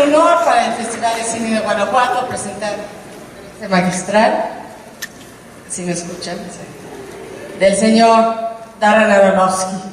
honor para el Festival de Cine de Guanajuato presentar este magistral, si me escuchan, del señor Darren Arofnosky.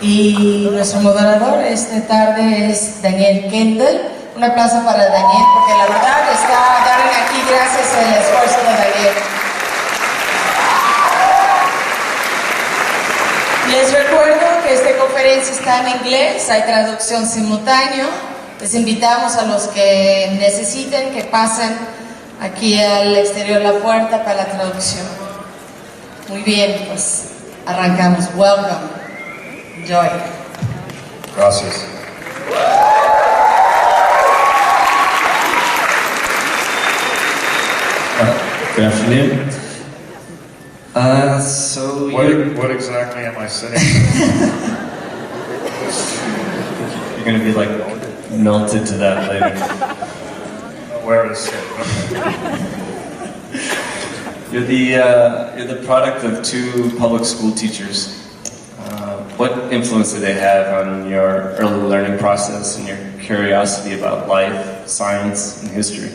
Y nuestro moderador esta tarde es Daniel Kendall. Un aplauso para Daniel, porque la verdad está Darren aquí gracias al esfuerzo de Daniel. Les recuerdo que esta conferencia está en inglés, hay traducción simultánea. Les invitamos a los que necesiten que pasen aquí al exterior de la puerta para la traducción. Muy bien, pues arrancamos. Welcome. Enjoy. Gracias. Good afternoon. So what exactly am I sitting? You're going to be like melted to that later. Where is it? You're the product of two public school teachers. What influence did they have on your early learning process and your curiosity about life, science, and history?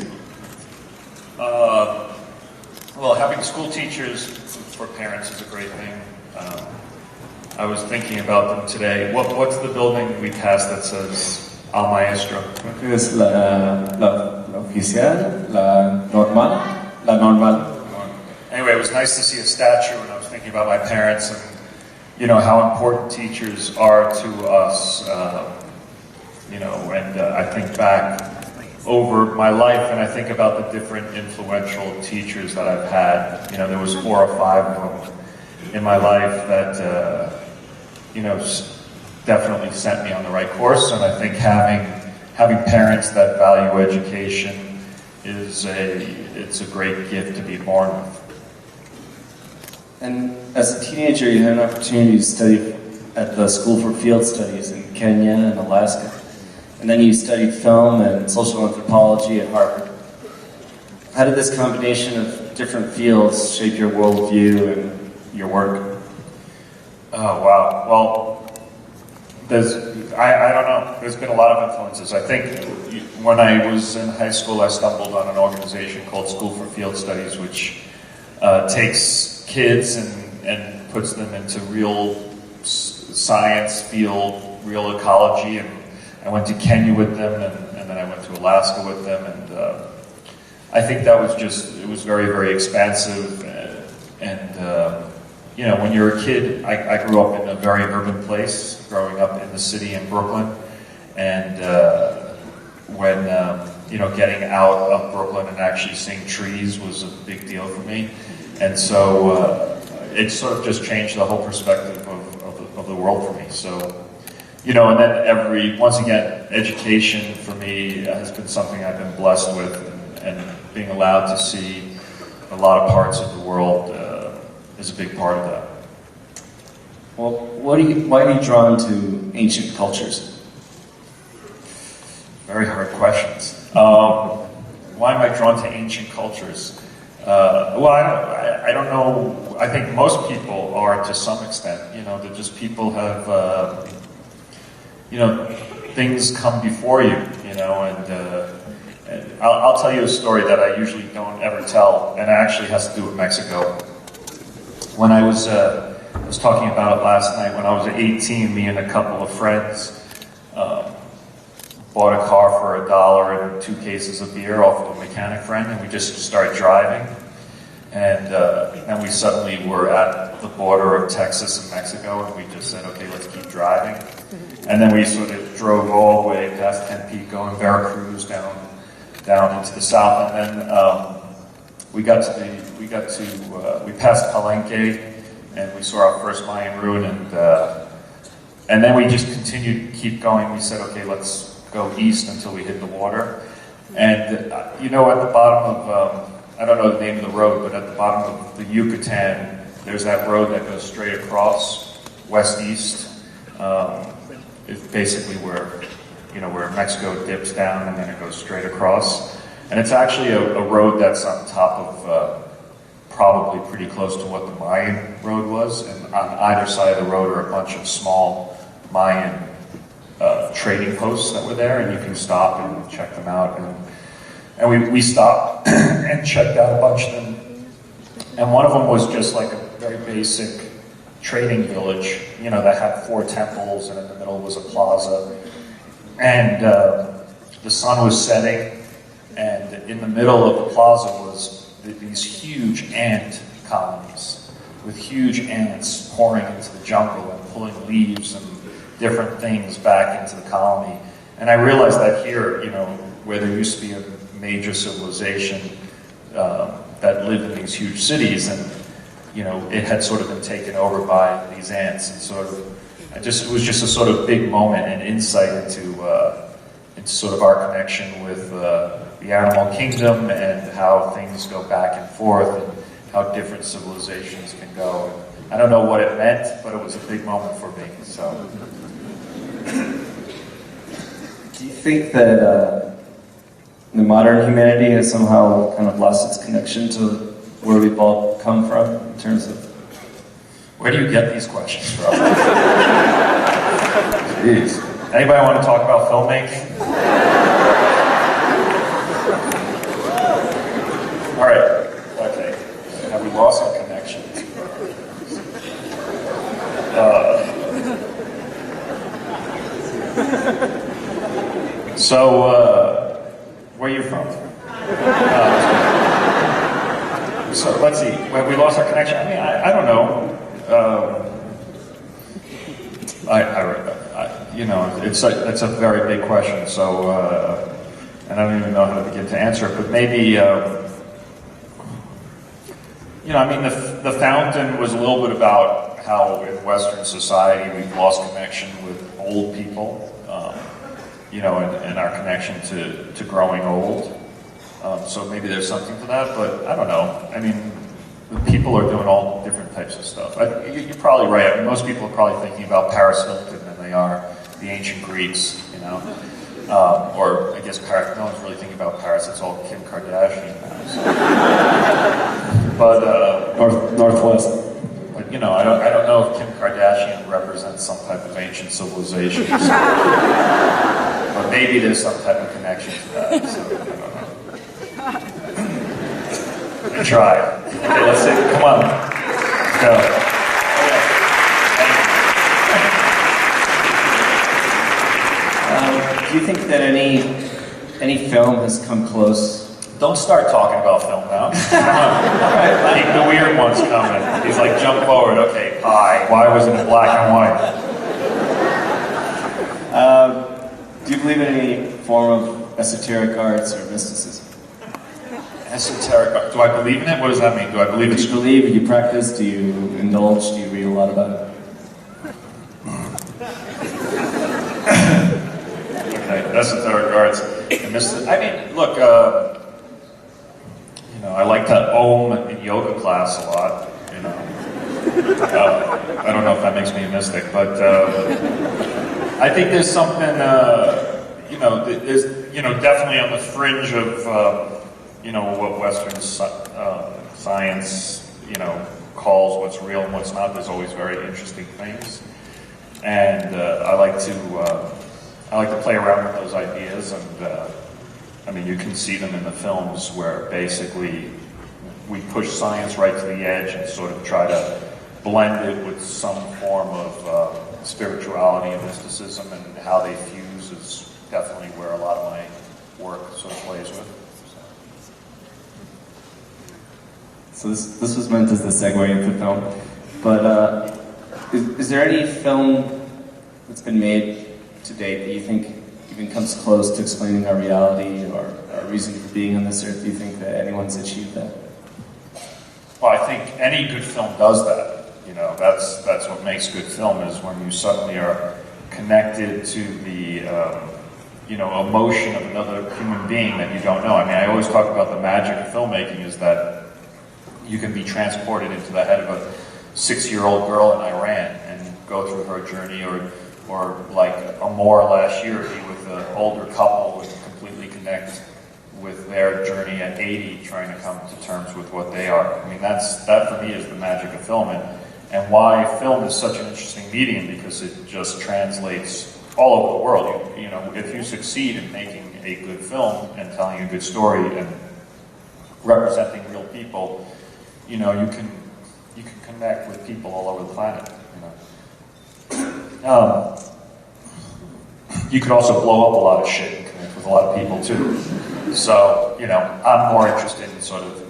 Well, having school teachers for parents is a great thing. I was thinking about them today. What's the building we passed that says Al Maestro? Es la oficial, la normal. Anyway, it was nice to see a statue, and I was thinking about my parents and how important teachers are to us, and I think back over my life and I think about the different influential teachers that I've had. There was 4 or 5 of them in my life that, definitely sent me on the right course, and I think having parents that value education it's a great gift to be born with. And as a teenager, you had an opportunity to study at the School for Field Studies in Kenya and Alaska. And then you studied film and social anthropology at Harvard. How did this combination of different fields shape your worldview and your work? Oh, wow. Well, I don't know. There's been a lot of influences. I think when I was in high school, I stumbled on an organization called School for Field Studies, which takes kids and puts them into real science field, real ecology, and I went to Kenya with them, and then I went to Alaska with them, and I think that was it was very, very expansive, and when you're a kid, I grew up in a very urban place, growing up in the city in Brooklyn, and when getting out of Brooklyn and actually seeing trees was a big deal for me. And so it sort of just changed the whole perspective of the world for me. So, and then once again, education for me has been something I've been blessed with, and being allowed to see a lot of parts of the world is a big part of that. Well, why are you drawn to ancient cultures? Very hard questions. Why am I drawn to ancient cultures? Well, I don't know. I think most people are to some extent. That just people have, things come before you. And I'll tell you a story that I usually don't ever tell, and it actually has to do with Mexico. When I was talking about it last night. When I was 18, me and a couple of friends bought a car for $1 and 2 cases of beer off of a mechanic friend, and we just started driving. And we suddenly were at the border of Texas and Mexico, and we just said, okay, let's keep driving. And then we sort of drove all the way past Tampico and Veracruz down into the south, and then we passed Palenque, and we saw our first Mayan ruin, and then we just continued to keep going. We said, okay, let's go east until we hit the water. And at the bottom I don't know the name of the road, but at the bottom of the Yucatan, there's that road that goes straight across, west-east. It's basically where Mexico dips down and then it goes straight across. And it's actually a road that's on top of probably pretty close to what the Mayan road was. And on either side of the road are a bunch of small Mayan trading posts that were there, and you can stop and check them out. And we stopped and checked out a bunch of them. And one of them was just like a very basic trading village, that had 4 temples, and in the middle was a plaza. And the sun was setting, and in the middle of the plaza was these huge ant colonies, with huge ants pouring into the jungle and pulling leaves and different things back into the colony. And I realized that here, where there used to be a major civilization that lived in these huge cities, and it had sort of been taken over by these ants, and it was just a sort of big moment and insight into sort of our connection with the animal kingdom and how things go back and forth and how different civilizations can go. I don't know what it meant, but it was a big moment for me. So, do you think that the modern humanity has somehow kind of lost its connection to where we've all come from in terms of... Where do you get these questions from? Jeez. Anybody want to talk about filmmaking? All right. Okay. Have we lost our connection? Where are you from? So let's see. Have we lost our connection? I mean, I don't know. It's a very big question. So, and I don't even know how to begin to answer it. But maybe, the fountain was a little bit about how in Western society we've lost connection with old people. And our connection to growing old. So maybe there's something to that, but I don't know. I mean, people are doing all different types of stuff. You're probably right. I mean, most people are probably thinking about Paris Hilton than they are the ancient Greeks, or I guess Paris, no one's really thinking about Paris. It's all Kim Kardashian now. So. But Northwest. But I don't know if Kim Kardashian represents some type of ancient civilization. But maybe there's some type of connection to that. So I don't know. I try. Okay, let's see. Come on. Go. Do you think that any film has come close? Don't start talking about film now. Come on. All right. Keep the weird ones coming. He's like, jump forward. Okay, pie. Why was it in black and white? Do you believe in any form of esoteric arts or mysticism? Esoteric art. Do I believe in it? What does that mean? Do I believe it's... Do you believe? Do you practice? Do you indulge? Do you read a lot about it? Okay, esoteric arts. I mean, look, I like to Om in yoga class a lot, I don't know if that makes me a mystic, but I think there's something, there's, definitely on the fringe of, what Western science, calls what's real and what's not. There's always very interesting things, and I like to play around with those ideas, and you can see them in the films where basically we push science right to the edge and sort of try to blend it with some form of spirituality and mysticism, and how they fuse is definitely where a lot of my work sort of plays with. So this was meant as the segue into film, but is there any film that's been made to date that you think even comes close to explaining our reality or our reason for being on this earth? Do you think that anyone's achieved that? Well, I think any good film does that. That's what makes good film, is when you suddenly are connected to the emotion of another human being that you don't know. I mean, I always talk about the magic of filmmaking is that you can be transported into the head of a 6-year-old girl in Iran and go through her journey, or like Amor last year, be with an older couple and completely connect with their journey at 80, trying to come to terms with what they are. I mean, that for me is the magic of film, and why film is such an interesting medium, because it just translates all over the world. If you succeed in making a good film and telling a good story and representing real people, you can connect with people all over the planet. You could also blow up a lot of shit and connect with a lot of people too. So, I'm more interested in sort of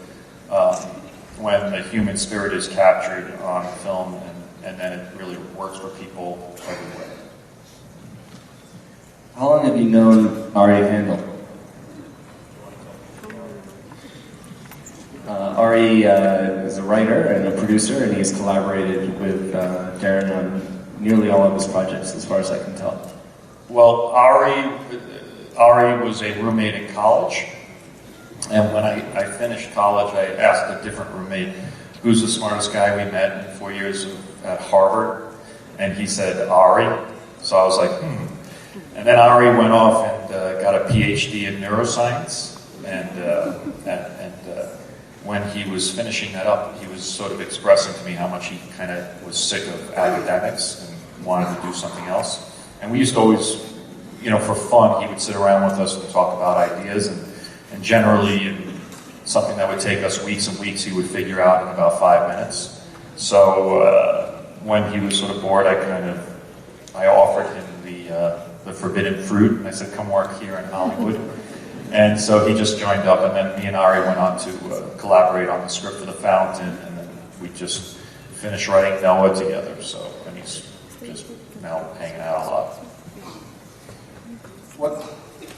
when the human spirit is captured on film, and then it really works for people everywhere. How long have you known Ari Handel? Ari is a writer and a producer, and he's collaborated with Darren on nearly all of his projects, as far as I can tell. Well, Ari was a roommate in college, and when I finished college, I asked a different roommate, who's the smartest guy we met in 4 years at Harvard, and he said Ari. So I was like, And then Ari went off and got a PhD in neuroscience, and when he was finishing that up, he was sort of expressing to me how much he kind of was sick of academics and wanted to do something else. And we used to always, for fun, he would sit around with us and talk about ideas, and generally something that would take us weeks and weeks, he would figure out in about 5 minutes. So when he was sort of bored, I offered him the forbidden fruit, and I said, come work here in Hollywood. And so he just joined up, and then me and Ari went on to collaborate on the script for The Fountain, and then we just finished writing Noah together. So, and he's just now hanging out a lot.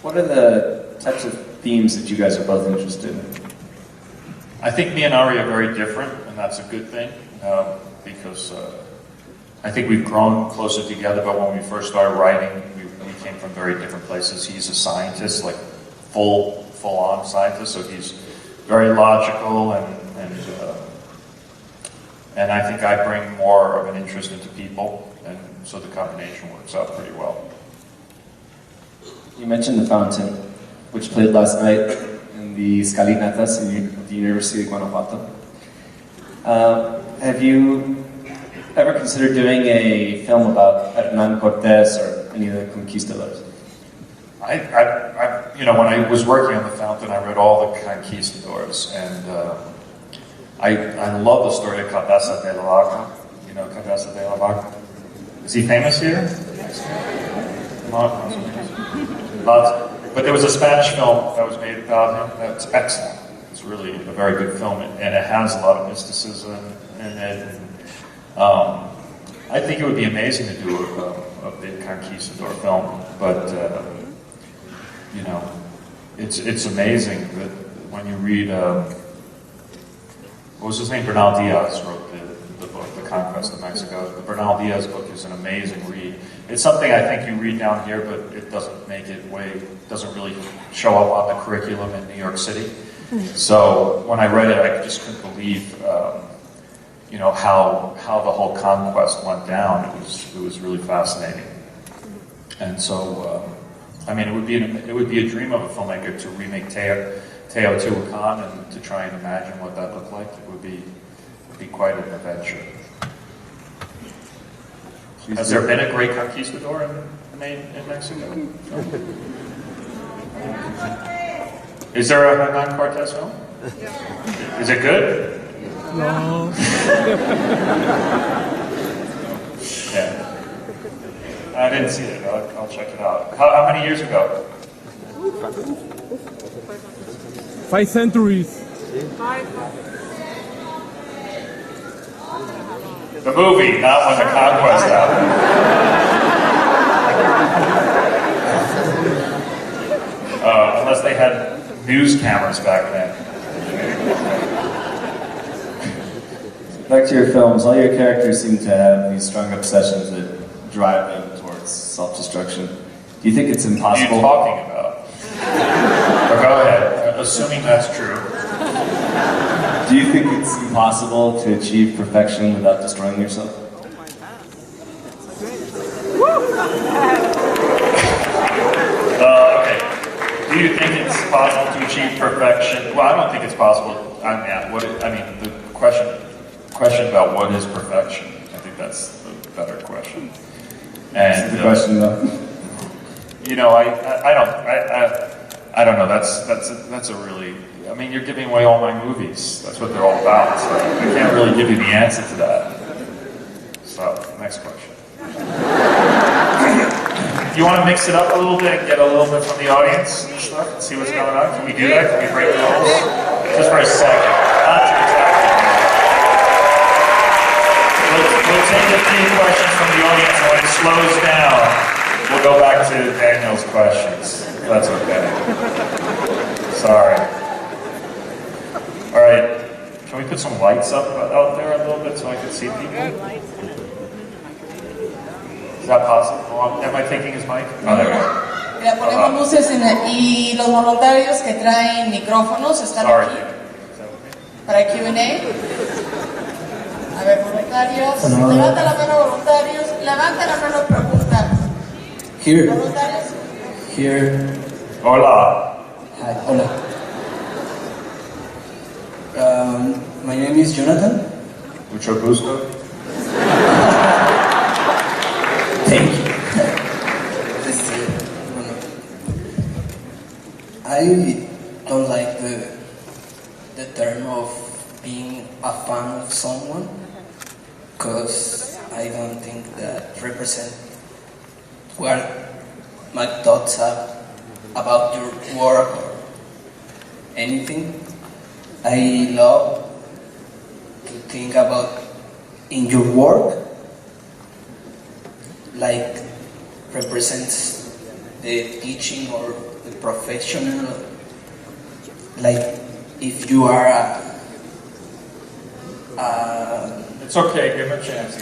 What are the types of themes that you guys are both interested in? I think me and Ari are very different, and that's a good thing, because I think we've grown closer together, but when we first started writing, we came from very different places. He's a scientist, like full-on scientist, so he's very logical, and I think I bring more of an interest into people, and so the combination works out pretty well. You mentioned The Fountain, which played last night in the Scalinatas in the University of Guanajuato. Have you ever considered doing a film about Hernán Cortés or any of the conquistadors? When I was working on The Fountain, I read all the conquistadors, and I love the story of Cabeza de la Vaca. You know Cabeza de la Vaca? Is he famous here? But there was a Spanish film that was made about him that's excellent. It's really a very good film, and it has a lot of mysticism in it. I think it would be amazing to do a big conquistador film, but it's amazing that when you read what was his name? Bernal Diaz wrote the book, The Conquest of Mexico. The Bernal Diaz book is an amazing read. It's something I think you read down here, but it doesn't really show up on the curriculum in New York City. So when I read it, I just couldn't believe, how the whole conquest went down. It was really fascinating. And so, it would be a dream of a filmmaker to remake Teotihuacan and to try and imagine what that looked like. It would be quite an adventure. Has there been a great conquistador in Mexico? Is there a Hernán Cortés film? Is it good? No. Yeah. I didn't see it. I'll check it out. How many years ago? 5 centuries. The movie, not when the conquest happened. Unless they had news cameras back then. Back to your films, all your characters seem to have these strong obsessions that drive them towards self-destruction. Do you think it's impossible? What are you talking about? But go ahead, assuming that's true. Do you think it's impossible to achieve perfection without destroying yourself? Okay. Do you think it's possible to achieve perfection? Well, I don't think it's possible. The question about what is perfection? I think that's the better question. And the question, though. You know, I don't know. That's a really. I mean, you're giving away all my movies. That's what they're all about. So I can't really give you the answer to that. So, next question. You want to mix it up a little bit and get a little bit from the audience and stuff and see what's going on? Can we do that? Can we break the rules? Just for a second. Not too exactly. We'll take a few questions from the audience, and when it slows down, we'll go back to Daniel's questions. That's okay. Sorry. All right. Can we put some lights up out there a little bit so I can see people? Is that possible? Am I taking his mic? Oh, there we go. Mira, ponemos luces y los voluntarios que traen micrófonos están aquí para Q&A. A ver, voluntarios. Levanta la mano, voluntarios. Levanta la mano, pregunta. Here. Voluntarios. Here. Hola. Hi. Hola. My name is Jonathan. Mucho gusto. Thank you. I don't like the term of being a fan of someone, because I don't think that represent what my thoughts are about your work or anything. I love to think about in your work like represents the teaching or the professional, like if you are It's okay, give him a chance. I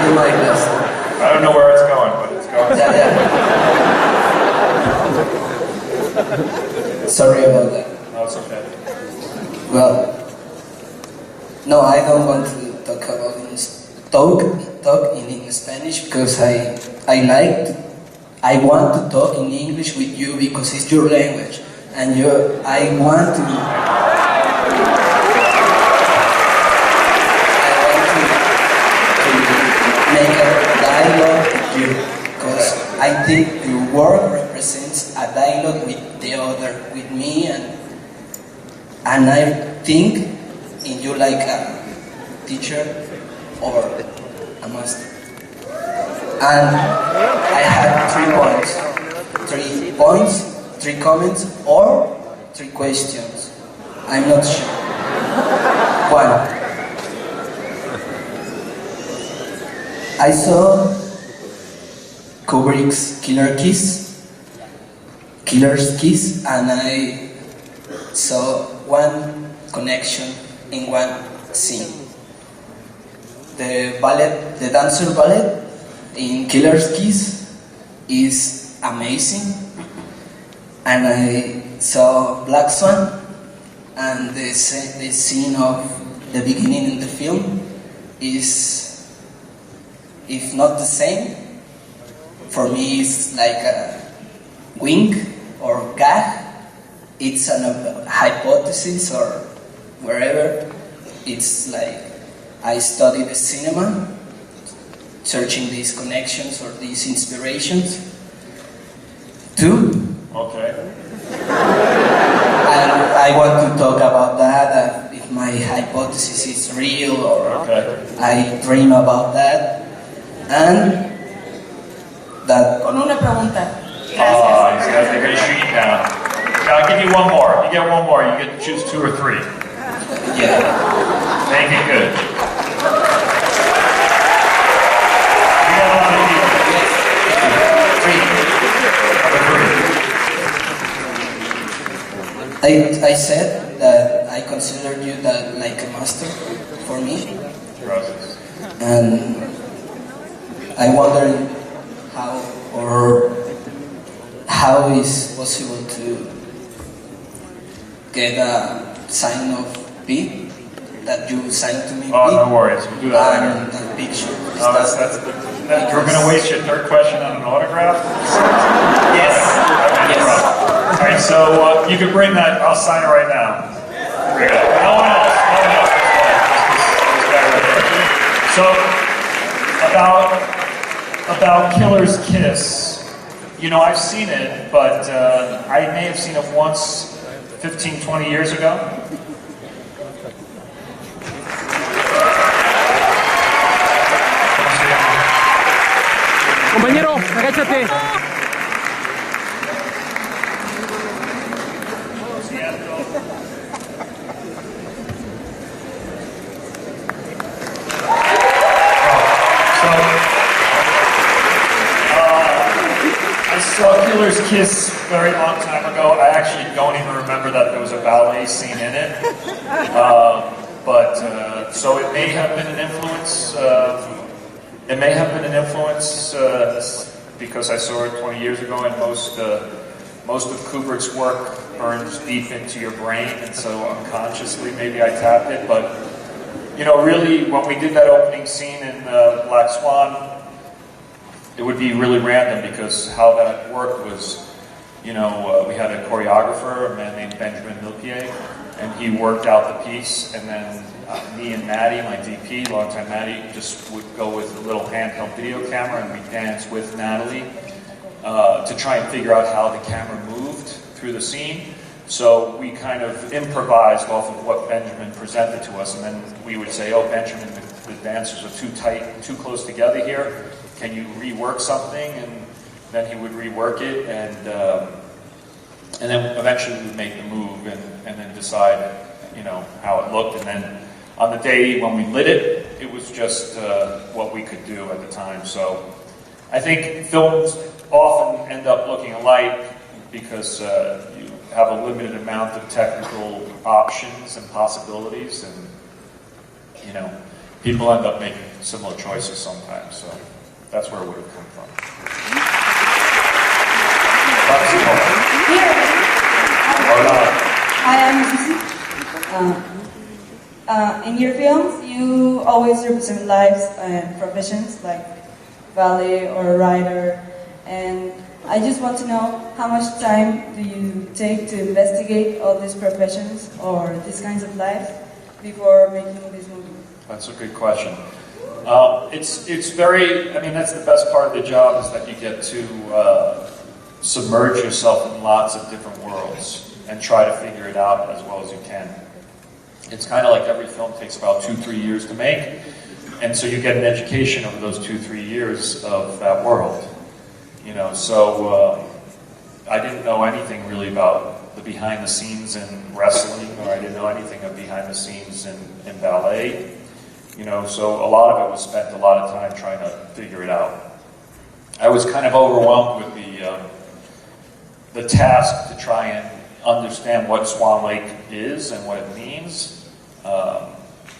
do my best. I don't know where it's going, but it's going. Yeah. Sorry about that. No, it's okay. Well, no, I don't want to talk about talk in Spanish, because I want to talk in English with you because it's your language, and I want to make a dialogue with you, because I think your work represents a dialogue with me, and I think in you like a teacher or a master. And I have 3 points, 3 comments, or 3 questions. I'm not sure. 1. I saw Kubrick's Killer's Kiss, and I saw one connection in one scene. The dancer ballet in Killer's Kiss is amazing, and I saw Black Swan, and the scene of the beginning in the film is, if not the same, for me it's like a wink or gag. It's a hypothesis or wherever. It's like I study the cinema, searching these connections or these inspirations. 2. Okay. And I want to talk about that, if my hypothesis is real or I dream about that. And that... Con una pregunta. He's got a sheet down. I'll give you one more. You get one more. You get to choose 2 or 3. Yeah. Make it good. You got a lot of people. 3. I said that I consider you that like a master for me. And I wonder how is possible to get a sign of B that you signed to me? Oh, no worries. We'll do that later. And a picture. Oh, you're going to waste your third question on an autograph? Yes. Okay, no problem. All right, so you can bring that. I'll sign it right now. No one else. So, about Killer's Kiss. You know, I've seen it, but I may have seen it once 15, 20 years ago. Compañero, agáchate. I saw Killer's Kiss very long time ago. I actually don't even remember that there was a ballet scene in it. So it may have been an influence. It may have been an influence because I saw it 20 years ago, and most of Kubrick's work burns deep into your brain, and so unconsciously maybe I tapped it. But you know, really, when we did that opening scene in Black Swan, it would be really random because how that worked was, you know, we had a choreographer, a man named Benjamin Milpied, and he worked out the piece, and then me and Maddie, my DP, longtime Maddie, just would go with a little handheld video camera and we dance with Natalie to try and figure out how the camera moved through the scene. So we kind of improvised off of what Benjamin presented to us, and then we would say, oh, Benjamin, the dancers are too tight, too close together here. Can you rework something? And then he would rework it, and then eventually we would make the move and then decide, you know, how it looked. And then on the day when we lit it, it was just what we could do at the time. So I think films often end up looking alike because you have a limited amount of technical options and possibilities, and you know, people end up making similar choices sometimes. So that's where it would have come from. Hi, I'm Susie. In your films, you always represent lives and professions like ballet or writer, and I just want to know how much time do you take to investigate all these professions or these kinds of lives before making this movie? That's a good question. It's very, I mean, that's the best part of the job, is that you get to submerge yourself in lots of different worlds and try to figure it out as well as you can. It's kind of like every film takes about 2-3 years to make, and so you get an education over those 2-3 years of that world. You know, so I didn't know anything really about the behind the scenes in wrestling, or I didn't know anything of behind the scenes in ballet. You know, so a lot of it was spent a lot of time trying to figure it out. I was kind of overwhelmed with the task to try and understand what Swan Lake is and what it means.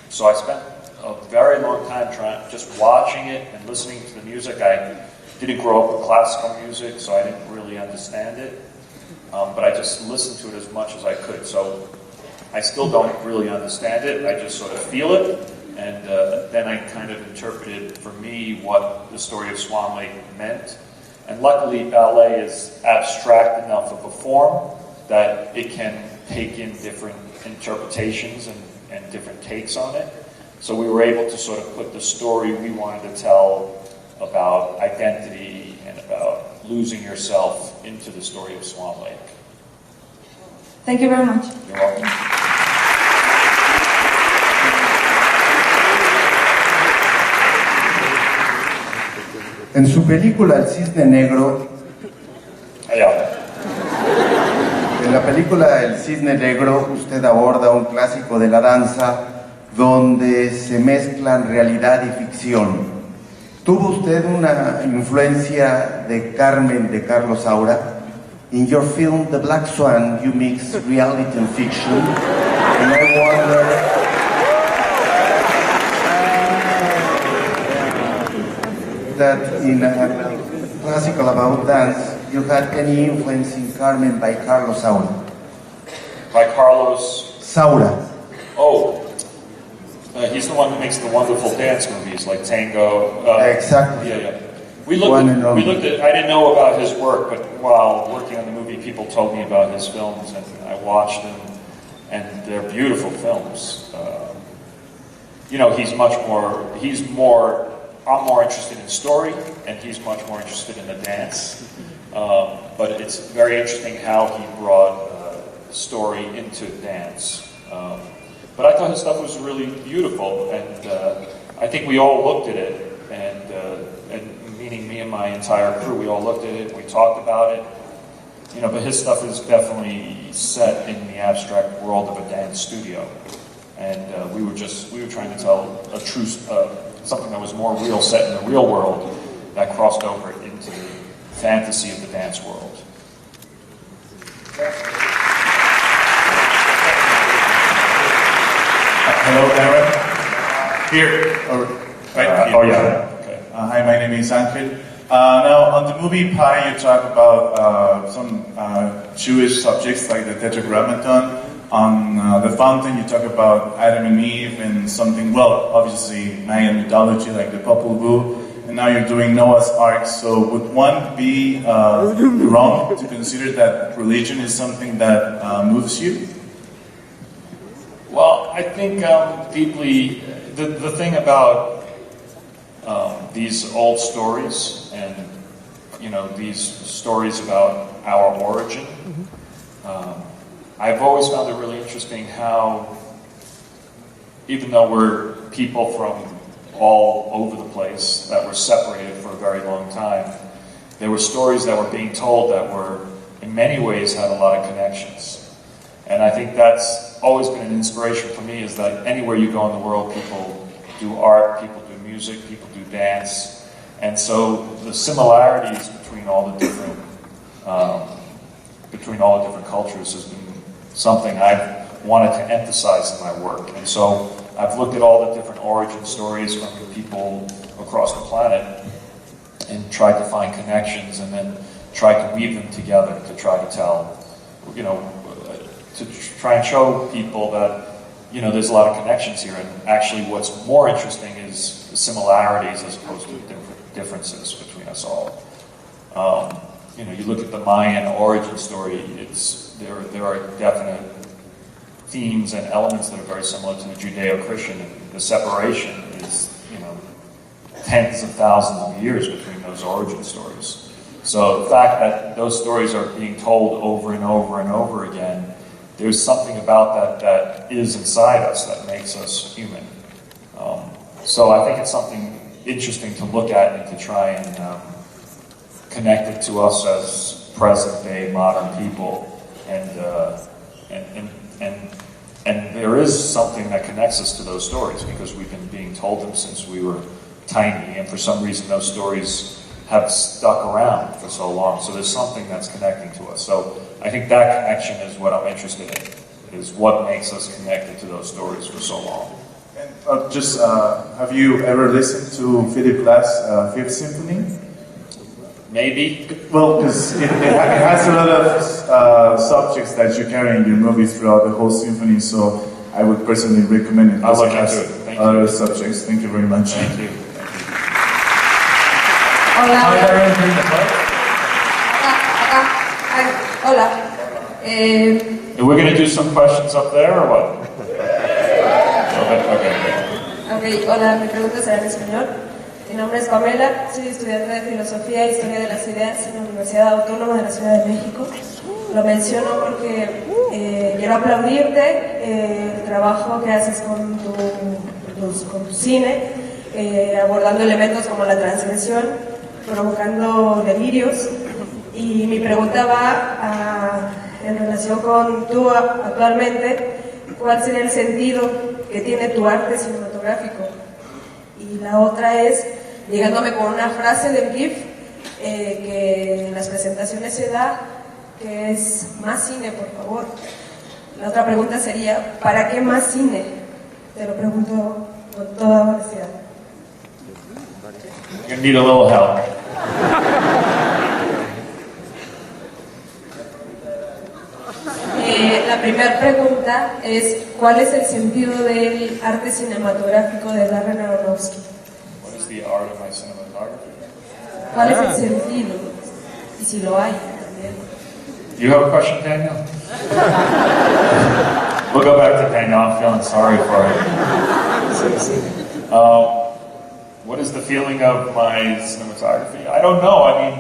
So I spent a very long time just watching it and listening to the music. I didn't grow up with classical music, so I didn't really understand it. But I just listened to it as much as I could. So I still don't really understand it. I just sort of feel it. And then I kind of interpreted for me what the story of Swan Lake meant. And luckily, ballet is abstract enough of a form that it can take in different interpretations and different takes on it. So we were able to sort of put the story we wanted to tell about identity and about losing yourself into the story of Swan Lake. Thank you very much. You're welcome. En su película El Cisne Negro, en la película El Cisne Negro, usted aborda un clásico de la danza donde se mezclan realidad y ficción. ¿Tuvo usted una influencia de Carmen de Carlos Saura? In your film The Black Swan, you mix reality and fiction, and I wonder that in a classical about dance, you had any influence in Carmen by Carlos Saura? By Carlos Saura. Oh, he's the one who makes the wonderful dance movies like Tango. Exactly. Yeah. We looked at. I didn't know about his work, but while working on the movie, people told me about his films, and I watched them, and they're beautiful films. I'm more interested in story, and he's much more interested in the dance. But it's very interesting how he brought story into dance. But I thought his stuff was really beautiful, and I think we all looked at it, and meaning me and my entire crew, we all looked at it, we talked about it. But his stuff is definitely set in the abstract world of a dance studio. And we were trying to tell a true, something that was more real, set in the real world, that crossed over into the fantasy of the dance world. Hello, Darren. Here. Okay. Hi, my name is Angel. Now, on the movie Pi, you talk about some Jewish subjects like the Tetragrammaton. On the fountain, you talk about Adam and Eve and something, well, obviously Mayan mythology like the Popol Vuh. And now you're doing Noah's Ark. So would one be wrong to consider that religion is something that moves you? Well, I think deeply, the thing about these old stories and, these stories about our origin, I've always found it really interesting how, even though we're people from all over the place that were separated for a very long time, there were stories that were being told that were, in many ways, had a lot of connections. And I think that's always been an inspiration for me, is that anywhere you go in the world, people do art, people do music, people do dance. And so the similarities between all the different cultures has been something I've wanted to emphasize in my work. And so I've looked at all the different origin stories from the people across the planet and tried to find connections, and then tried to weave them together to try to tell, to try and show people that, there's a lot of connections here. And actually what's more interesting is the similarities as opposed to differences between us all. You look at the Mayan origin story, there are definite themes and elements that are very similar to the Judeo-Christian. And the separation is, tens of thousands of years between those origin stories. So the fact that those stories are being told over and over and over again, there's something about that is inside us that makes us human. So I think it's something interesting to look at and to try and connect it to us as present-day modern people. And there is something that connects us to those stories, because we've been being told them since we were tiny, and for some reason those stories have stuck around for so long. So there's something that's connecting to us. So I think that connection is what I'm interested in, is what makes us connected to those stories for so long. And have you ever listened to Philip Glass' Fifth Symphony? Maybe. Well, because it has a lot of subjects that you carry in your movies throughout the whole symphony, so I would personally recommend it. I'll look into it. Thank you. Other subjects. Thank you very much. Thank you. Hola. Hi, Darren. Bring the mic. Hola. And we're going to do some questions up there, or what? Okay. Hola, mi pregunta será en español. Mi nombre es Pamela, soy estudiante de Filosofía e Historia de las Ideas en la Universidad Autónoma de la Ciudad de México. Lo menciono porque quiero aplaudirte el trabajo que haces con tu cine, abordando elementos como la transgresión, provocando delirios. Y mi pregunta va en relación con tú actualmente, ¿cuál sería el sentido que tiene tu arte cinematográfico? Y la otra es, llegándome con una frase del GIFF que en las presentaciones se da, que es más cine, por favor. La otra pregunta sería, ¿para qué más cine? Te lo pregunto con toda honestidad. You need a little help. la primera pregunta es, ¿cuál es el sentido del arte cinematográfico de Darren Arofnosky? What is the art of my cinematography? ¿Cuál es el sentido? Y si lo hay también. You have a question, Daniel? We'll go back to Daniel. I'm feeling sorry for it. What is the feeling of my cinematography? I don't know. I mean,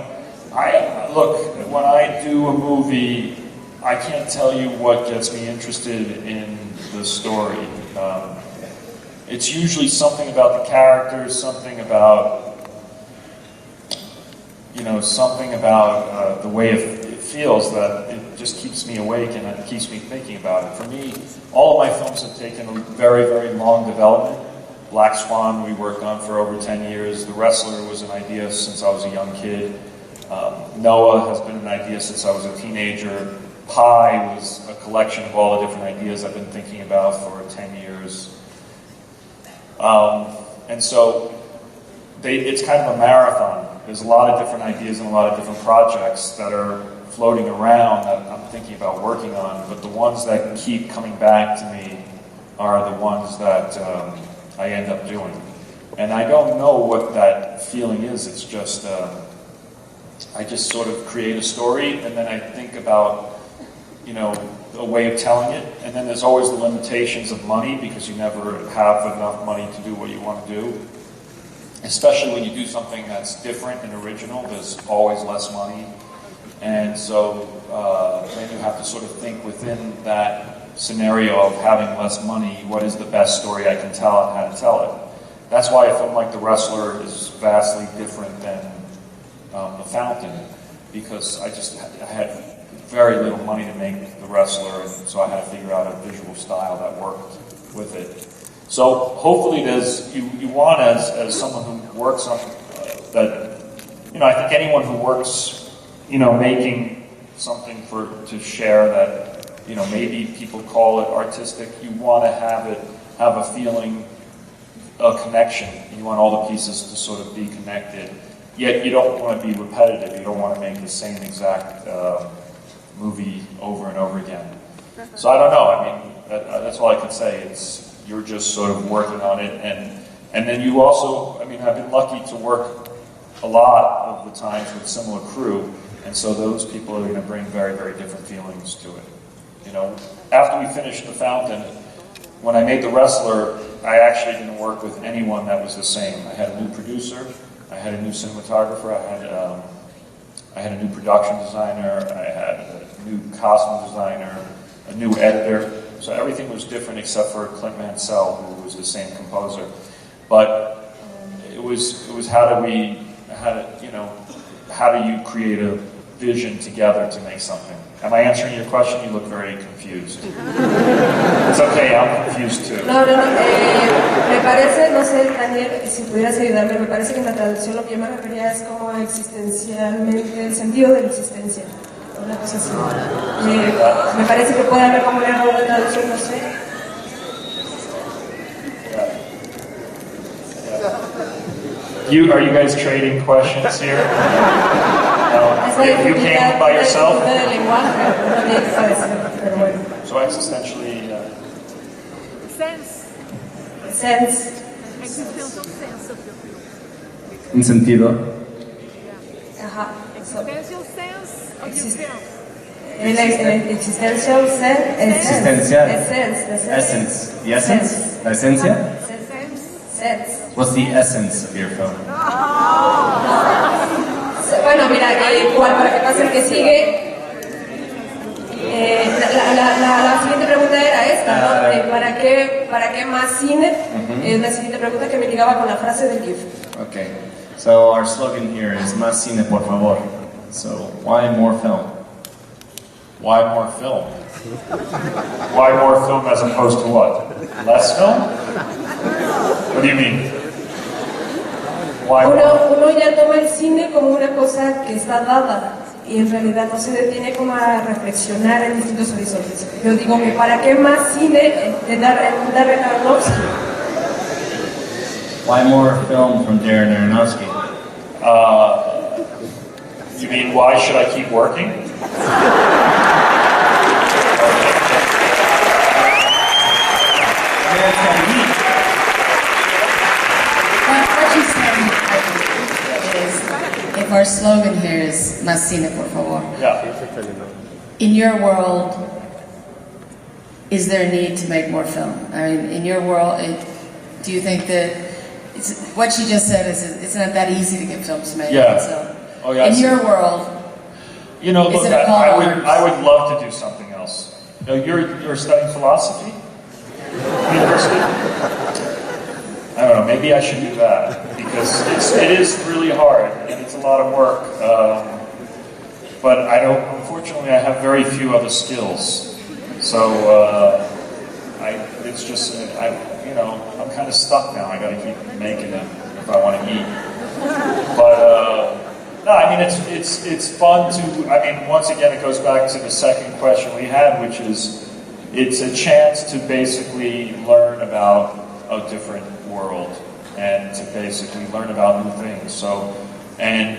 look, when I do a movie, I can't tell you what gets me interested in the story. It's usually something about the characters, something about, something about the way it feels that it just keeps me awake and it keeps me thinking about it. For me, all of my films have taken a very, very long development. Black Swan we worked on for over 10 years. The Wrestler was an idea since I was a young kid. Noah has been an idea since I was a teenager. Pi was a collection of all the different ideas I've been thinking about for 10 years. And so it's kind of a marathon. There's a lot of different ideas and a lot of different projects that are floating around that I'm thinking about working on, but the ones that keep coming back to me are the ones that I end up doing. And I don't know what that feeling is. It's just, I just sort of create a story and then I think about, a way of telling it. And then there's always the limitations of money because you never have enough money to do what you want to do. Especially when you do something that's different and original, there's always less money. And so then you have to sort of think within that scenario of having less money, what is the best story I can tell and how to tell it. That's why a film like The Wrestler is vastly different than The Fountain, because I had very little money to make The Wrestler, and so I had to figure out a visual style that worked with it. So hopefully you want as someone who works on that, I think anyone who works, making something to share that, maybe people call it artistic, you want to have a feeling, a connection. You want all the pieces to sort of be connected, yet you don't want to be repetitive. You don't want to make the same exact movie over and over again. So I don't know. I mean, that's all I can say. You're just sort of working on it, and then you also, I've been lucky to work a lot of the times with similar crew, and so those people are going to bring very, very different feelings to it. After we finished The Fountain, when I made The Wrestler, I actually didn't work with anyone that was the same. I had a new producer, I had a new cinematographer, I had a new production designer, I had a new costume designer, a new editor. So everything was different except for Clint Mansell, who was the same composer. But it was how do you create a vision together to make something? Am I answering your question? You look very confused. It's okay, I'm confused too. No. Me parece, no sé, Daniel, si pudieras ayudarme, me parece que en la traducción lo que yo me refería es como existencialmente, el sentido de la existencia. Una cosa así. Me parece que puede haber como un error de traducción, no sé. Are you guys trading questions here? You came by yourself? So existentially... Sense. Un sentido. Ajá. Existential sense of your film. Existential sense. Existencial. Essence. The essence? La esencia? Sense. What's the essence of your film? Bueno, mira, igual para que pase el que sigue, la siguiente pregunta era esta, ¿no? ¿Para qué más cine? La siguiente pregunta que me ligaba con la frase del GIFF. Okay, so our slogan here is Más cine, por favor. So, why more film? Why more film? Why more film as opposed to what? Less film? What do you mean? Why more? Uno ya toma el cine como una cosa que está dada y en realidad no se detiene como a reflexionar en distintos horizontes. Yo digo que ¿para qué más cine de Darren Arofnosky? Why more film from Darren Aronofsky? You mean why should I keep working? our slogan here is Más cine, por favor. Yeah. In your world, is there a need to make more film? I mean, in your world, do you think that what she just said is it's not that easy to get films made? Yeah. So, Oh, yeah. in your world, you know, look, is it a call to arms? I would love to do something else. You know, you're studying philosophy, university. I don't know. Maybe I should do that because it is really hard and it's a lot of work. But I don't. Unfortunately, I have very few other skills. So it's just I'm kind of stuck now. I got to keep making them if I want to eat. But no, I mean it's fun to. I mean, once again, it goes back to the second question we had, which is it's a chance to basically learn about a different world and to basically learn about new things. So and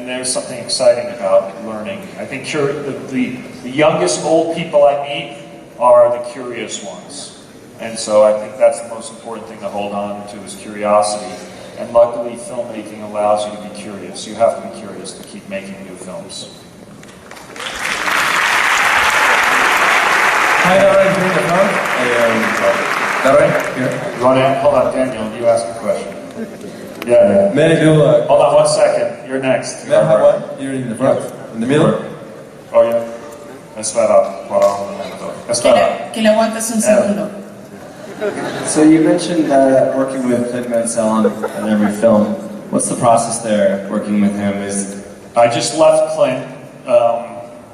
there's something exciting about learning. I think the youngest old people I meet are the curious ones. And so I think that's the most important thing to hold on to is curiosity. And luckily, filmmaking allows you to be curious. You have to be curious to keep making new films. Hi, Darren, here in the front. Darren, here. You want to, hold on, Daniel, you ask a question. Yeah. May I do hold on 1 second. You're next. May I have one? Here in the front. In the middle. Oh, yeah. Espera un momento. Espera. Que le aguantes un segundo. So you mentioned working with Clint Mansell on every film. What's the process there, working with him? I just left Clint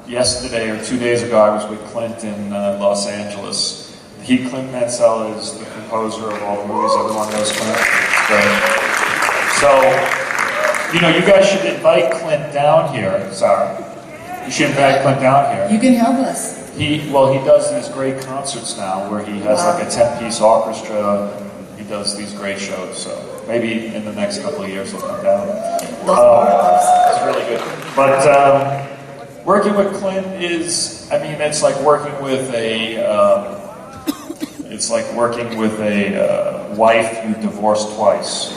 yesterday or 2 days ago. I was with Clint in Los Angeles. Clint Mansell is the composer of all the movies. Everyone knows Clint. It's great. So, you guys should invite Clint down here. Sorry. You should invite Clint down here. You can help us. He does these great concerts now where he has like a 10-piece orchestra. He does these great shows. So maybe in the next couple of years he'll come down. It's really good. But working with Clint is, I mean, it's like working with a wife who divorced twice.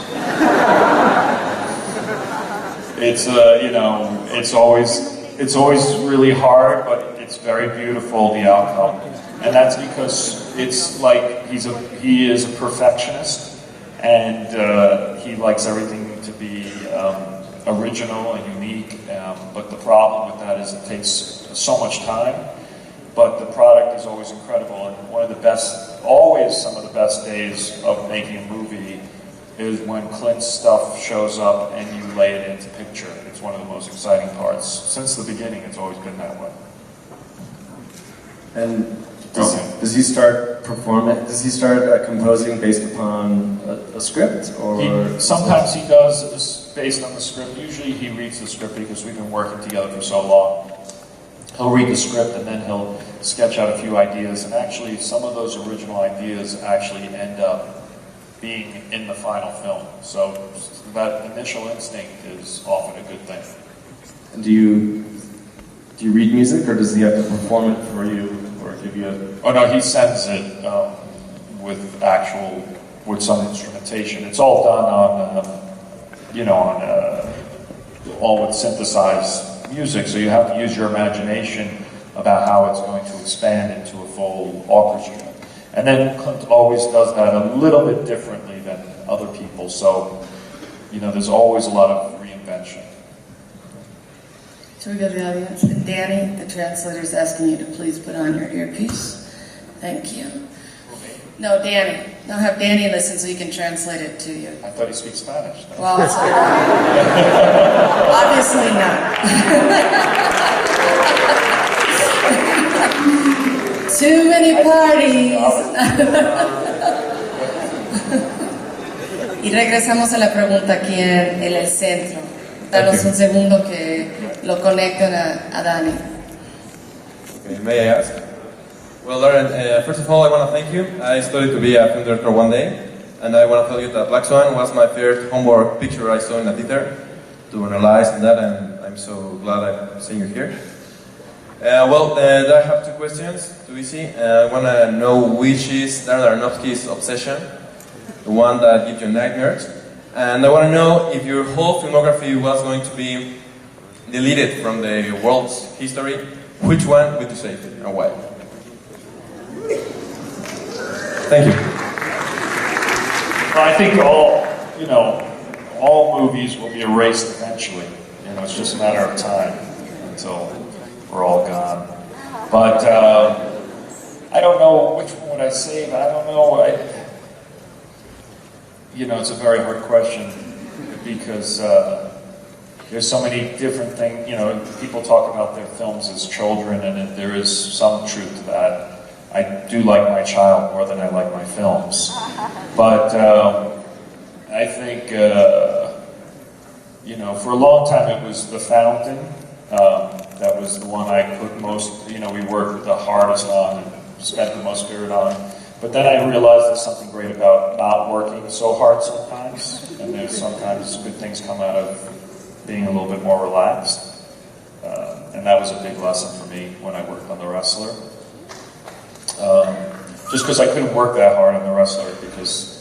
It's always really hard, but it's very beautiful, the outcome. And that's because it's like he is a perfectionist, and he likes everything to be original and unique. But the problem with that is it takes so much time, but the product is always incredible. And some of the best days of making a movie is when Clint's stuff shows up and you lay it into picture. It's one of the most exciting parts. Since the beginning, it's always been that way. And does he start performing? Does he start composing based upon a script, or sometimes he does based on the script. Usually, he reads the script because we've been working together for so long. He'll read the script and then he'll sketch out a few ideas. And actually, some of those original ideas actually end up being in the final film. So that initial instinct is often a good thing. And do you read music, or does he have to perform it for you, or give you a... Oh no, he sends it with some instrumentation. It's all done all with synthesized music, so you have to use your imagination about how it's going to expand into a full orchestra. And then Clint always does that a little bit differently than other people, so there's always a lot of reinvention. So we go to the audience. Danny, the translator, is asking you to please put on your earpiece. Thank you. No, Danny. No, have Danny listen so he can translate it to you. I thought he speaks Spanish. No? Well, so did I. Obviously not. Too many parties. Y regresamos a la pregunta aquí en el centro. Danos un segundo que lo conecten a Dani. Okay, may I ask? Well, Darren, first of all, I want to thank you. I studied to be a film director one day, and I want to tell you that Black Swan was my first homework picture I saw in the theater to analyze that, and I'm so glad I'm seeing you here. I have two questions to Izzy. I want to know which is Darren Arofnosky's obsession, the one that gives you nightmares, And I want to know if your whole filmography was going to be deleted from the world's history, which one would you save and why? Thank you. Well, I think all movies will be erased eventually. It's just a matter of time until we're all gone. But I don't know which one would I save. I don't know. It's a very hard question because there's so many different things. People talk about their films as children, and there is some truth to that. I do like my child more than I like my films. But I think, for a long time it was The Fountain. That was the one I put most, we worked the hardest on and spent the most spirit on. But then I realized there's something great about not working so hard sometimes, and there's sometimes good things come out of being a little bit more relaxed. And that was a big lesson for me when I worked on The Wrestler. Just because I couldn't work that hard on The Wrestler because,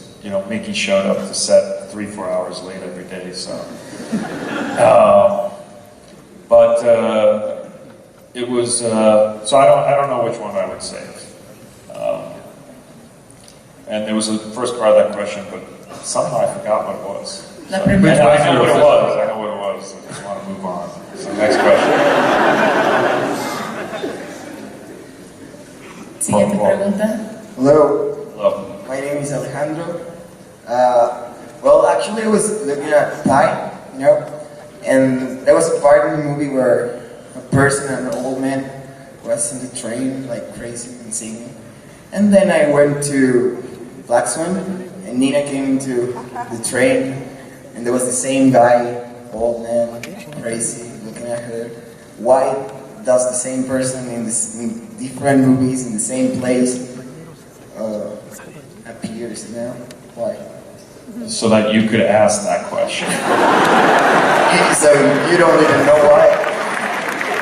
Mickey showed up to set 3-4 hours late every day, so. But it was, so I don't know which one I would save. And there was a first part of that question, but somehow I forgot what it was. So, I know what it was, so I just want to move on. So next question. Siguiente pregunta. Hello. Hello. My name is Alejandro. Well, actually, I was looking at Pi, and there was a part in the movie where a person, an old man, was in the train like crazy and singing. And then I went to Black Swan, and Nina came into the train, and there was the same guy, old man, crazy, looking at her. Why does the same person in different movies in the same place appears now? Why? So that you could ask that question. So you don't even know why?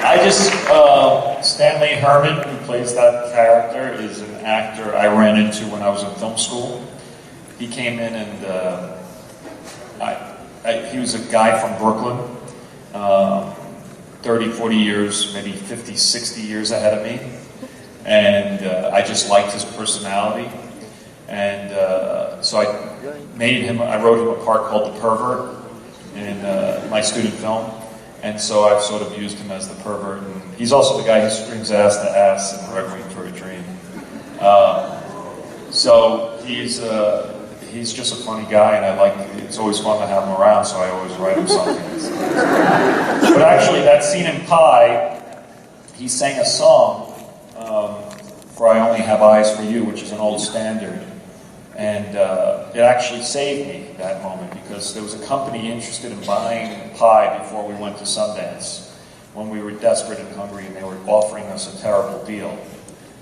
I just, Stanley Herman, who plays that character, is an actor I ran into when I was in film school. He came in and he was a guy from Brooklyn, 30, 40 years, maybe 50, 60 years ahead of me. And I just liked his personality. And so I wrote him a part called The Pervert in my student film. And so I've sort of used him as the pervert. And he's also the guy who screams ass to ass in Requiem for a Dream. So he's just a funny guy, and it's always fun to have him around, so I always write him something. But actually, that scene in Pi, he sang a song for I Only Have Eyes for You, which is an old standard. And it actually saved me that moment because there was a company interested in buying Pi before we went to Sundance when we were desperate and hungry, and they were offering us a terrible deal.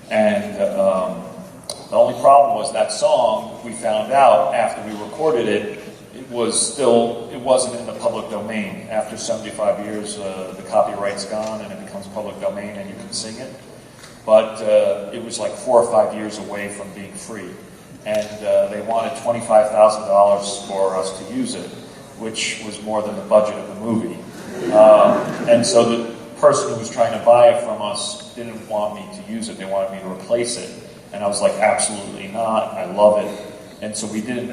And the only problem was that song, we found out after we recorded it, it wasn't in the public domain. After 75 years, the copyright's gone and it becomes public domain and you can sing it. But it was like 4 or 5 years away from being free. And they wanted $25,000 for us to use it, which was more than the budget of the movie. And so the person who was trying to buy it from us didn't want me to use it. They wanted me to replace it. And I was like, absolutely not. I love it. And so we didn't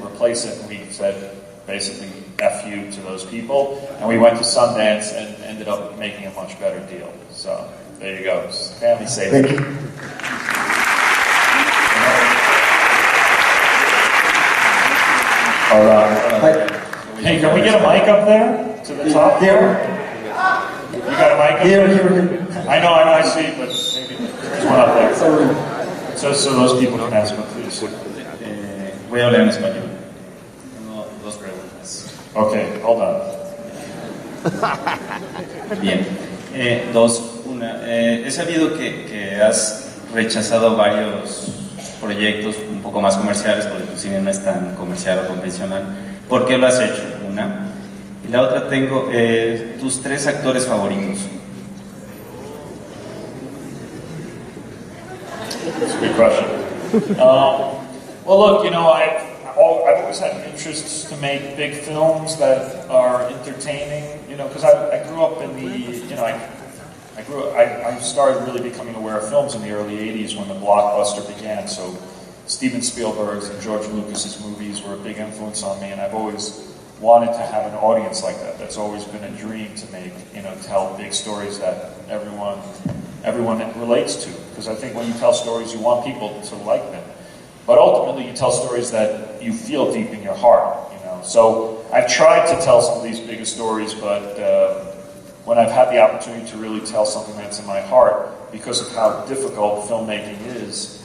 replace it. And we said, basically, F you to those people. And we went to Sundance and ended up making a much better deal. So there you go. Family saving. Thank you. Hey, can we get a mic up there? To the top? Here. You got a mic up Here. I know, I see, but maybe there's one up there. So those people can ask me, please. Voy a hablar en español. Tengo 2 preguntas. Okay, hold on. Bien. 2. Una, he sabido que has rechazado varios proyectos un poco más comerciales porque tu cine no es tan comercial o convencional. ¿Por qué lo has hecho? Una. Y la otra tengo tus 3 actores favoritos. That's a good question. Well, look, I've always had an interest to make big films that are entertaining, you know, because I grew up in the, you know, I started really becoming aware of films in the early 80s when the blockbuster began, so Steven Spielberg's and George Lucas's movies were a big influence on me, and I've always wanted to have an audience like that. That's always been a dream to make, you know, tell big stories that everyone relates to, because I think when you tell stories, you want people to like them. But ultimately, you tell stories that you feel deep in your heart, you know. So I've tried to tell some of these bigger stories, but when I've had the opportunity to really tell something that's in my heart, because of how difficult filmmaking is,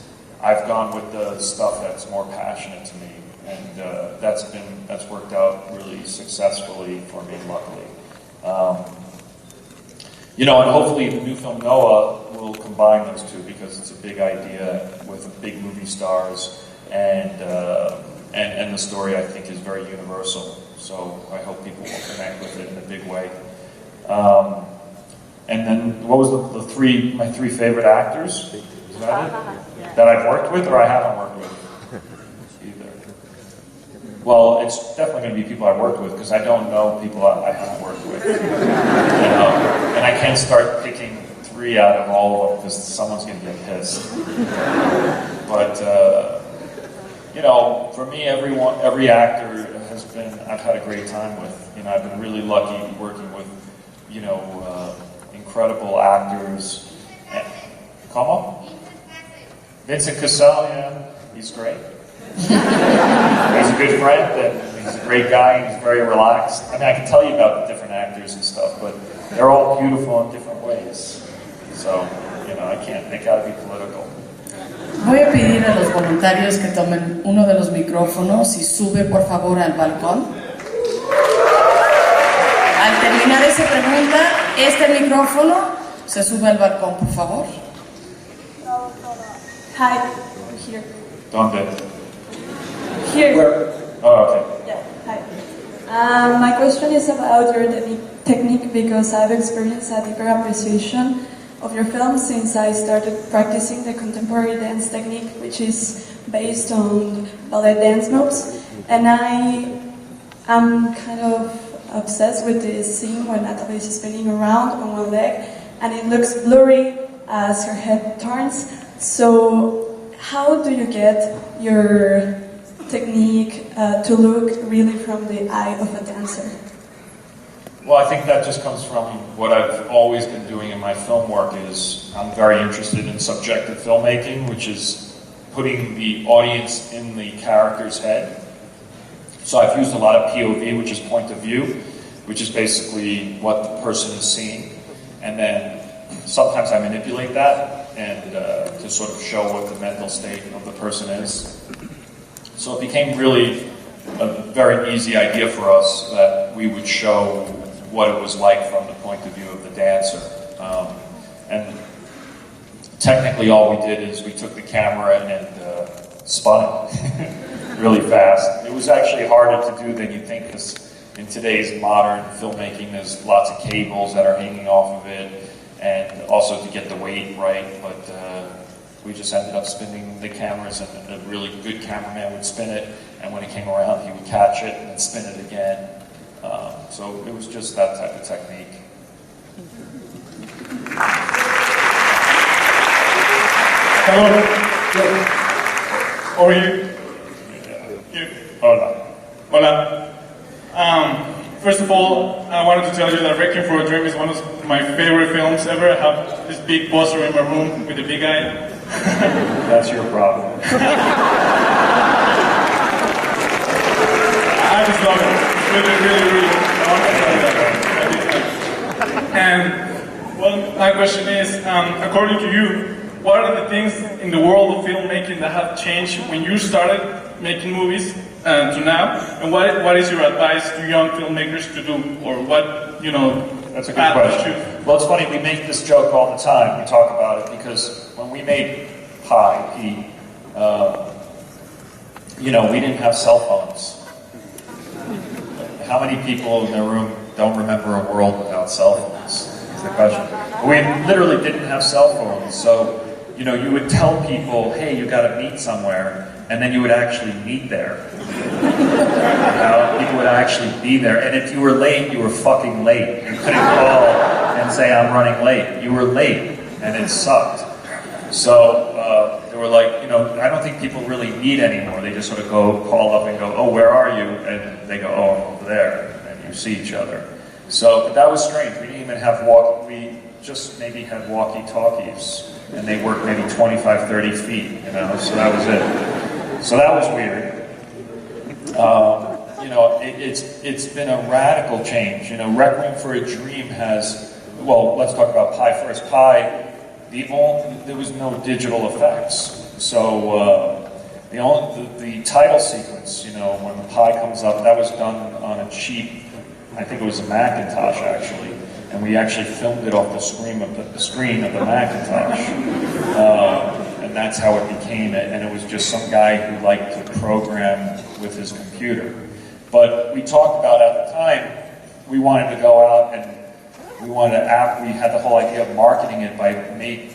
I've gone with the stuff that's more passionate to me, and that's worked out really successfully for me, luckily. You know, and hopefully the new film Noah will combine those two, because it's a big idea with big movie stars, and the story, I think, is very universal. So I hope people will connect with it in a big way. And then, what was my three favorite actors? Is that it? That I've worked with or I haven't worked with? Either. Well, it's definitely going to be people I've worked with, because I don't know people I haven't worked with. You know? And I can't start picking three out of all of them, because someone's going to get pissed. But, you know, for me, every actor I've had a great time with. You know, I've been really lucky working with, you know, incredible actors. Come on? Vincent Cassel, yeah, he's great. He's a good friend, and he's a great guy, he's very relaxed. I mean, I can tell you about the different actors and stuff, but they're all beautiful in different ways. So, you know, they gotta be political. Voy a pedir a los voluntarios que tomen uno de los micrófonos y sube por favor al balcón. Al terminar esa pregunta, este micrófono se sube al balcón, por favor. Hi, over here. ¿Dónde? Here. Where? Oh, okay. Yeah, hi. My question is about your technique, because I've experienced a deeper appreciation of your film since I started practicing the contemporary dance technique, which is based on ballet dance moves. And I am kind of obsessed with this scene when Natalie is spinning around on one leg, and it looks blurry as her head turns. So how do you get your technique to look really from the eye of a dancer? Well, I think that just comes from what I've always been doing in my film work. Is I'm very interested in subjective filmmaking, which is putting the audience in the character's head. So I've used a lot of POV, which is point of view, which is basically what the person is seeing. And then sometimes I manipulate that and to sort of show what the mental state of the person is. So it became really a very easy idea for us that we would show what it was like from the point of view of the dancer. And technically all we did is we took the camera and spun it really fast. It was actually harder to do than you think, because in today's modern filmmaking there's lots of cables that are hanging off of it, and also to get the weight right, but we just ended up spinning the cameras, and a really good cameraman would spin it, and when it came around he would catch it and then spin it again. So it was just that type of technique. Hello. Over here. Here. Hola. Hola. First of all, I wanted to tell you that Requiem for a Dream is one of my favorite films ever. I have this big poster in my room with a big eye. That's your problem. I just love it. Really. I want to tell you that. And, well, my question is, according to you, what are the things in the world of filmmaking that have changed when you started making movies to now? And what is your advice to young filmmakers to do? Or what, you know, that's a good question. Well, it's funny, we make this joke all the time. We talk about it because when we made Pi, you know, we didn't have cell phones. How many people in the room don't remember a world without cell phones? Is the question. We literally didn't have cell phones, so you know, you would tell people, hey, you got to meet somewhere, and then you would actually meet there. You would actually be there, and if you were late, you were fucking late. You couldn't call and say, I'm running late. You were late, and it sucked. So they were like, I don't think people really meet anymore. They just sort of call up and go, oh, where are you? And they go, oh, I'm over there, and you see each other. So, but that was strange. We didn't even have we just maybe had walkie-talkies, and they worked maybe 25, 30 feet, so that was it. So that was weird. It's been a radical change. Requiem for a Dream has, well, let's talk about Pi first. Pi, there was no digital effects. So the title sequence, when the Pi comes up, that was done on a cheap, I think it was a Macintosh actually, and we actually filmed it off the screen of the Macintosh. And that's how it became it, and it was just some guy who liked to program with his computer. But we talked about at the time, we wanted to go out and we had the whole idea of marketing it by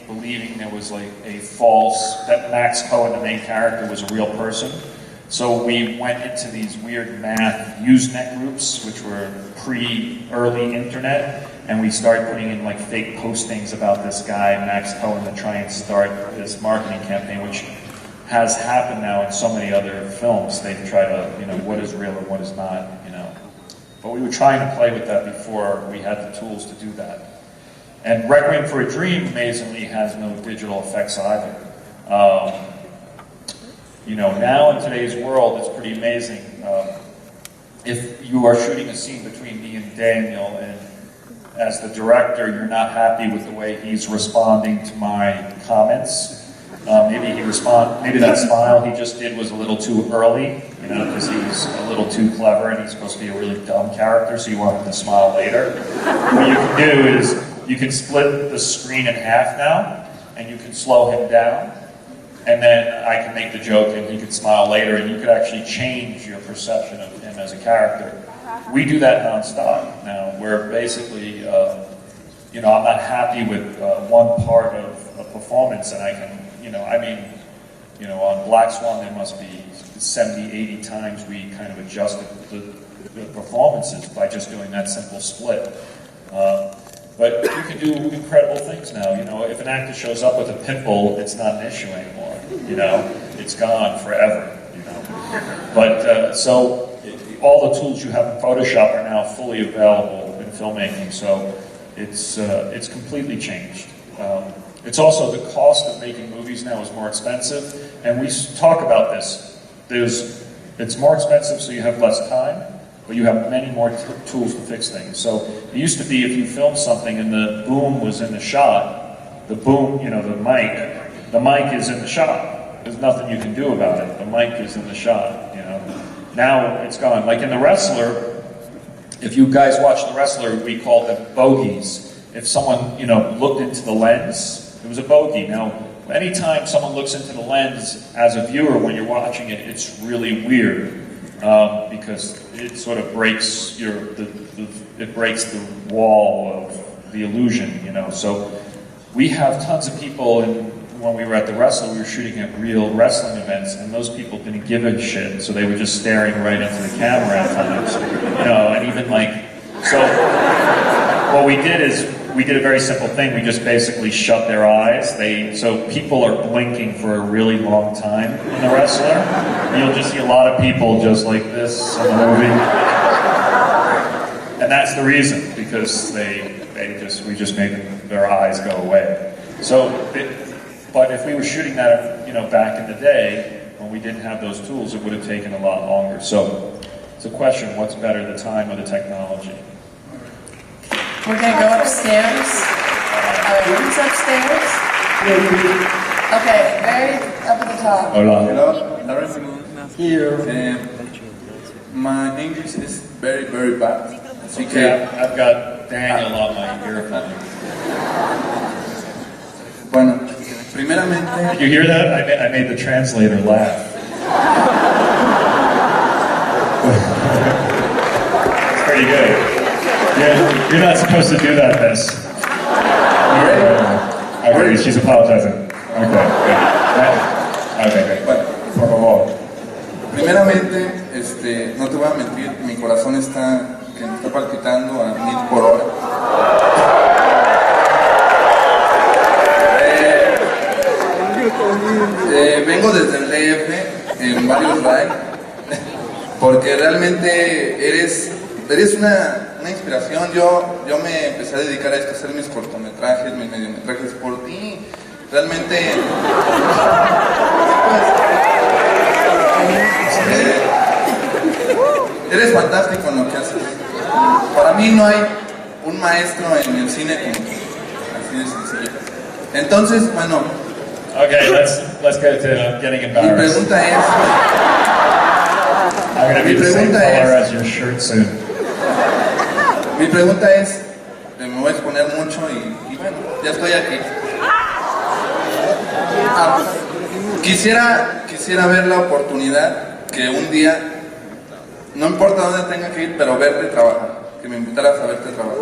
believing there was like that Max Cohen, the main character, was a real person. So we went into these weird math Usenet groups, which were early internet, and we started putting in like fake postings about this guy, Max Cohen, to try and start this marketing campaign, which has happened now in so many other films. They try to, what is real and what is not, But we were trying to play with that before we had the tools to do that. And Requiem for a Dream, amazingly, has no digital effects either. Now in today's world, it's pretty amazing. If you are shooting a scene between me and Daniel, and as the director, you're not happy with the way he's responding to my comments, maybe that smile he just did was a little too early, because he's a little too clever and he's supposed to be a really dumb character, so you want him to smile later. What you can do is, you can split the screen in half now, and you can slow him down, and then I can make the joke and he can smile later, and you could actually change your perception of him as a character. We do that nonstop now, where basically, I'm not happy with one part of a performance, and I can, on Black Swan there must be 70, 80 times we kind of adjusted the performances by just doing that simple split. But you can do incredible things now. If an actor shows up with a pimple, it's not an issue anymore. It's gone forever. But so all the tools you have in Photoshop are now fully available in filmmaking. So it's completely changed. It's also the cost of making movies now is more expensive, and we talk about this. It's more expensive, so you have less time, but you have many more tools to fix things. So it used to be if you filmed something and the boom was in the shot, the mic is in the shot. There's nothing you can do about it. The mic is in the shot. Now it's gone. Like in The Wrestler, if you guys watch The Wrestler, we call them bogeys. If someone looked into the lens, it was a bogey. Now, anytime someone looks into the lens as a viewer when you're watching it, it's really weird because it sort of breaks it breaks the wall of the illusion, So we have tons of people, and when we were at The Wrestler, we were shooting at real wrestling events, and those people didn't give a shit, so they were just staring right into the camera at times, and even so what we did is, we did a very simple thing. We just basically shut their eyes. So people are blinking for a really long time in The Wrestler. You'll just see a lot of people just like this in the movie. And that's the reason, because we just made their eyes go away. But if we were shooting that, back in the day, when we didn't have those tools, it would have taken a lot longer. So it's a question, what's better, the time or the technology? We're going to go upstairs. Who's upstairs? Okay, very up at the top. Hello, Darren here. My English is very, very bad. Okay, I've got Daniel on my earphone. Bueno, primeramente... Did you hear that? I made the translator laugh. It's pretty good. Yeah, you're not supposed to do that, miss. Okay, she's apologizing. Okay, great. Por favor. no te voy a mentir, mi corazón está palpitando a 1000 por hora. Vengo desde el DF en varios rides porque realmente eres una inspiración. Yo me empecé a dedicar a esto, a hacer mis cortometrajes, mis mediometrajes por ti. Realmente eres fantástico en lo que haces. Para mí no hay un maestro en el cine como así de sencillo. Entonces, bueno. Okay, let's get to getting embarrassed. Mi pregunta es. I'm gonna be the same color as your shirt soon. Mi pregunta es, me voy a exponer mucho y bueno, ya estoy aquí. Quisiera ver la oportunidad que un día, no importa dónde tenga que ir, pero verte trabajar, que me invitaras a verte trabajar.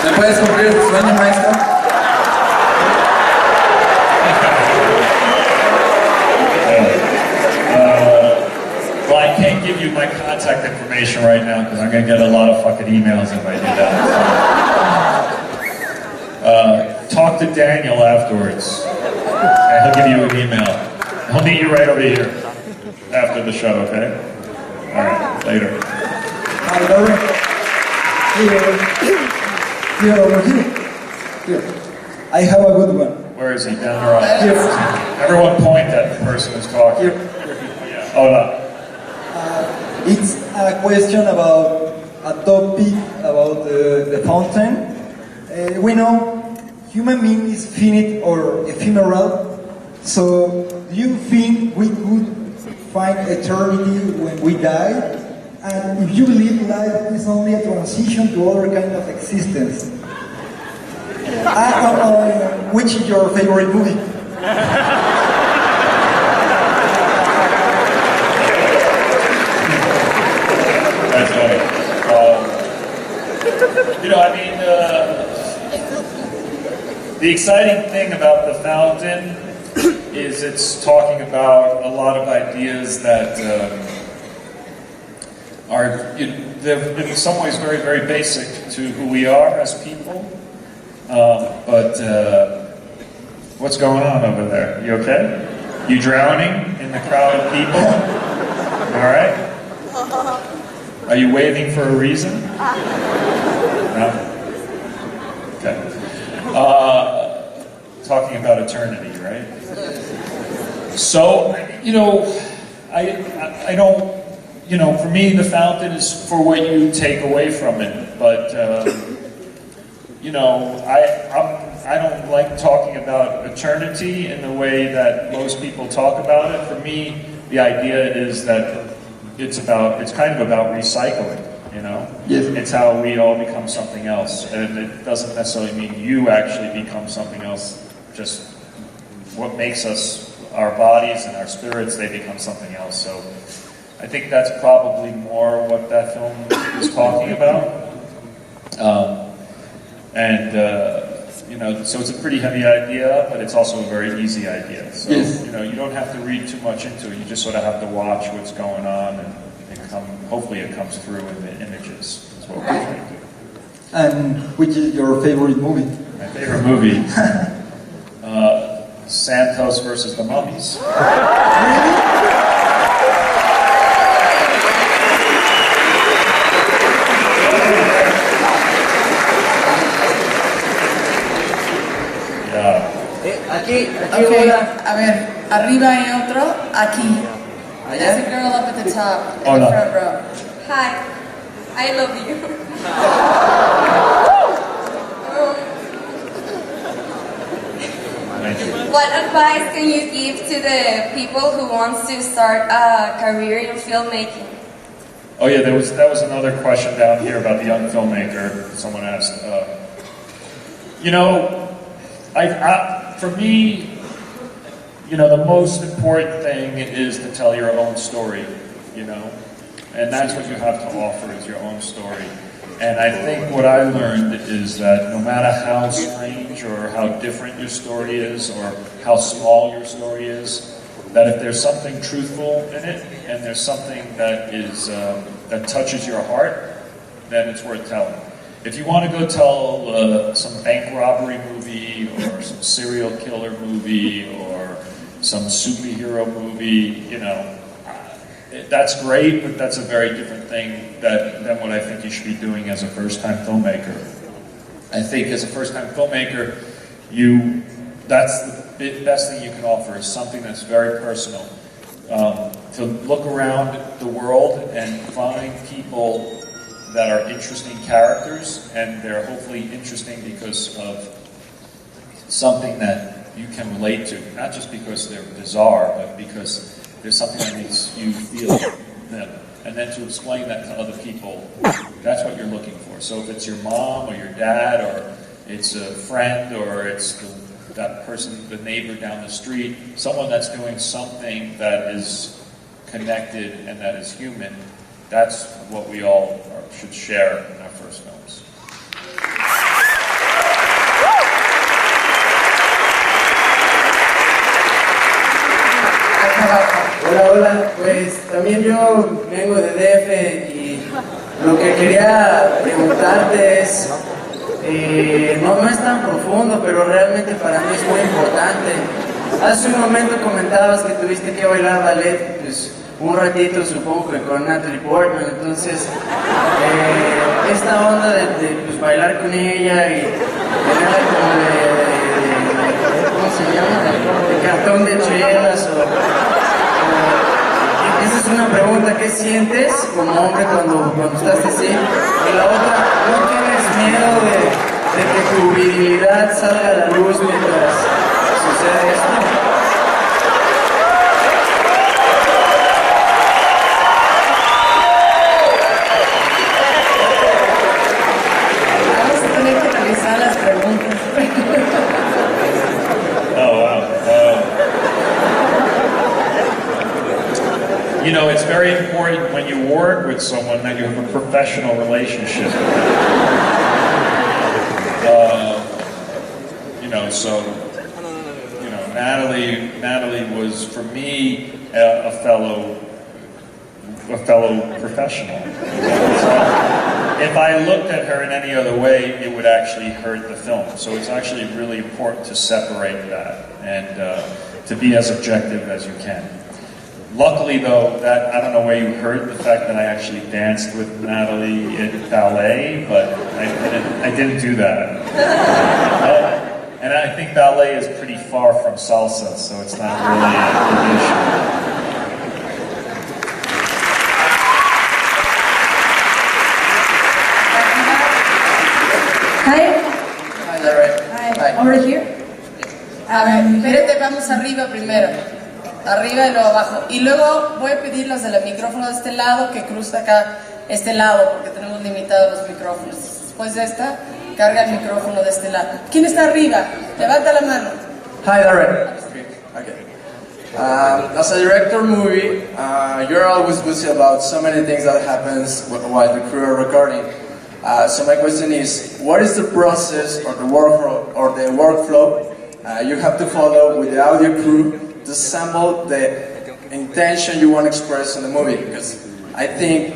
¿Me puedes cumplir tu sueño, maestro? Well, I can't give you my contact information right now because I'm going to get a lot of fucking emails if I do that. Talk to Daniel afterwards, and he'll give you an email. He'll meet you right over here after the show, okay? All right, later. Hi, Darren. Here, over here. I have a good one. Where is he? Down the right. Everyone point at the person who's talking. Oh, no. It's a question about a topic about the fountain. We know human being is finite or ephemeral, so do you think we could find eternity when we die? And if you believe life is only a transition to other kind of existence, which is your favorite movie? That's funny. You know, I mean, the exciting thing about the fountain is it's talking about a lot of ideas that are, they're in some ways very, very basic to who we are as people. But what's going on over there? You okay? You drowning in the crowd of people? All right? Are you waving for a reason? No? Okay. Talking about eternity, right? So, you know, I don't, you know, for me the fountain is for what you take away from it, but you know, I don't like talking about eternity in the way that most people talk about it. For me, the idea is that it's kind of about recycling, you know? Yes. It's how we all become something else, and it doesn't necessarily mean you actually become something else, just what makes us, our bodies and our spirits, they become something else. So I think that's probably more what that film is talking about. You know, so it's a pretty heavy idea, but it's also a very easy idea. So, yes. You know, you don't have to read too much into it. You just sort of have to watch what's going on, and hopefully it comes through in the images. That's what we're trying to do. And which is your favorite movie? My favorite movie? Santos versus the Mummies. Aquí, okay, a ver, arriba hay otro, aquí. There's a girl up at the top, in Hola. the front row. Hi, I love you. Thank you. What advice can you give to the people who wants to start a career in filmmaking? Oh yeah, that was another question down here about the young filmmaker. Someone asked. You know, for me, you know, the most important thing is to tell your own story, you know, and that's what you have to offer is your own story. And I think what I learned is that no matter how strange or how different your story is or how small your story is, that if there's something truthful in it, and there's something that is that touches your heart, then it's worth telling. If you want to go tell some bank robbery movie, or some serial killer movie, or some superhero movie, you know, that's great, but that's a very different thing than what I think you should be doing as a first-time filmmaker. I think as a first-time filmmaker, that's the best thing you can offer is something that's very personal. To look around the world and find people that are interesting characters, and they're hopefully interesting because of something that you can relate to, not just because they're bizarre, but because there's something that makes you feel them. And then to explain that to other people, that's what you're looking for. So if it's your mom or your dad, or it's a friend, or it's that person, the neighbor down the street, someone that's doing something that is connected and that is human, that's what we all should share in our first films. Hola, hola, pues también yo vengo de DF y lo que quería preguntarte es, no es tan profundo, pero realmente para mí es muy importante. Hace un momento comentabas que tuviste que bailar ballet, pues un ratito supongo que con Natalie Portman, entonces esta onda de pues, bailar con ella y tenerla como de ¿cómo se llama? De cartón de chelas esa es una pregunta, ¿qué sientes como hombre cuando estás así? Y la otra, ¿no tienes miedo de que tu virilidad salga a la luz mientras sucede esto? Vamos a tener que revisar las preguntas. Oh, wow. You know, it's very important when you work with someone that you have a professional relationship. You know, so, you know, Natalie was, for me, a fellow professional. So if I looked at her in any other way, it would actually hurt the film. So it's actually really important to separate that and to be as objective as you can. Luckily, though, that I don't know where you heard the fact that I actually danced with Natalie in ballet, but I didn't do that. And I think ballet is pretty far from salsa, so it's not really a big issue. Hi. Hi, Darren. Hi. Over here. A ver, espérate, vamos arriba primero. Arriba y luego abajo. Y luego voy a pedir los del micrófono de este lado que cruza acá este lado, porque tenemos limitados los micrófonos. Después de esta, carga el micrófono de este lado. ¿Quién está arriba? Levanta la mano. Hi, Darren. Okay. As a director movie, you're always busy about so many things that happens while the crew are recording. So my question is, what is the process or the workflow you have to follow with the audio crew to assemble the intention you want to express in the movie? Because I think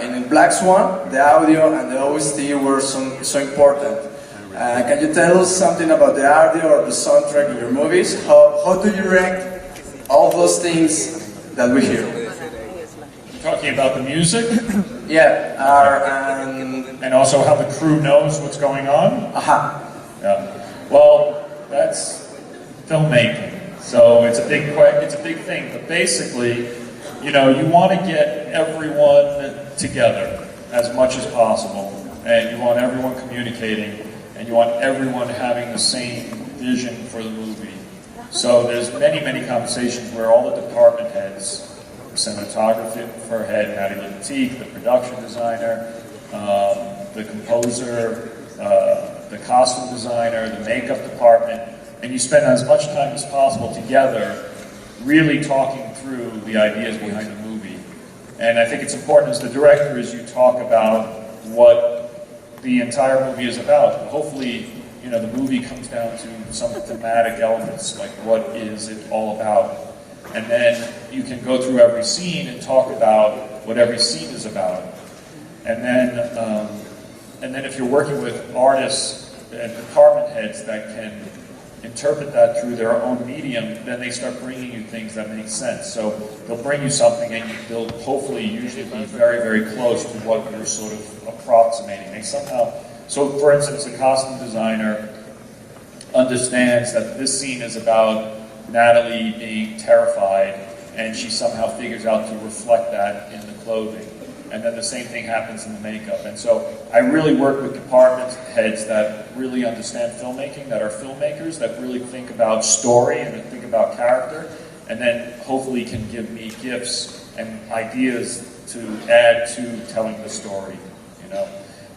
in Black Swan, the audio and the OST were so important. Can you tell us something about the audio or the soundtrack in your movies? How do you rank all those things that we hear? Talking about the music? Yeah. And also how the crew knows what's going on? Yeah. Well, that's filmmaking. So it's a big thing. But basically, you know, you want to get everyone together as much as possible, and you want everyone communicating, and you want everyone having the same vision for the movie. So there's many conversations where all the department heads, the cinematographer head, Maddie Lateef, the production designer, the composer, the costume designer, the makeup department, and you spend as much time as possible together really talking through the ideas behind the movie. And I think it's important as the director is you talk about what the entire movie is about. Hopefully, you know, the movie comes down to some thematic elements, like what is it all about? And then you can go through every scene and talk about what every scene is about. And then if you're working with artists and department heads that can interpret that through their own medium, then they start bringing you things that make sense. So they'll bring you something and they'll hopefully usually be very, very close to what you're sort of approximating. They somehow, so for instance, a costume designer understands that this scene is about Natalie being terrified, and she somehow figures out to reflect that in the clothing. And then the same thing happens in the makeup. And so I really work with department heads that really understand filmmaking, that are filmmakers, that really think about story and think about character, and then hopefully can give me gifts and ideas to add to telling the story, you know.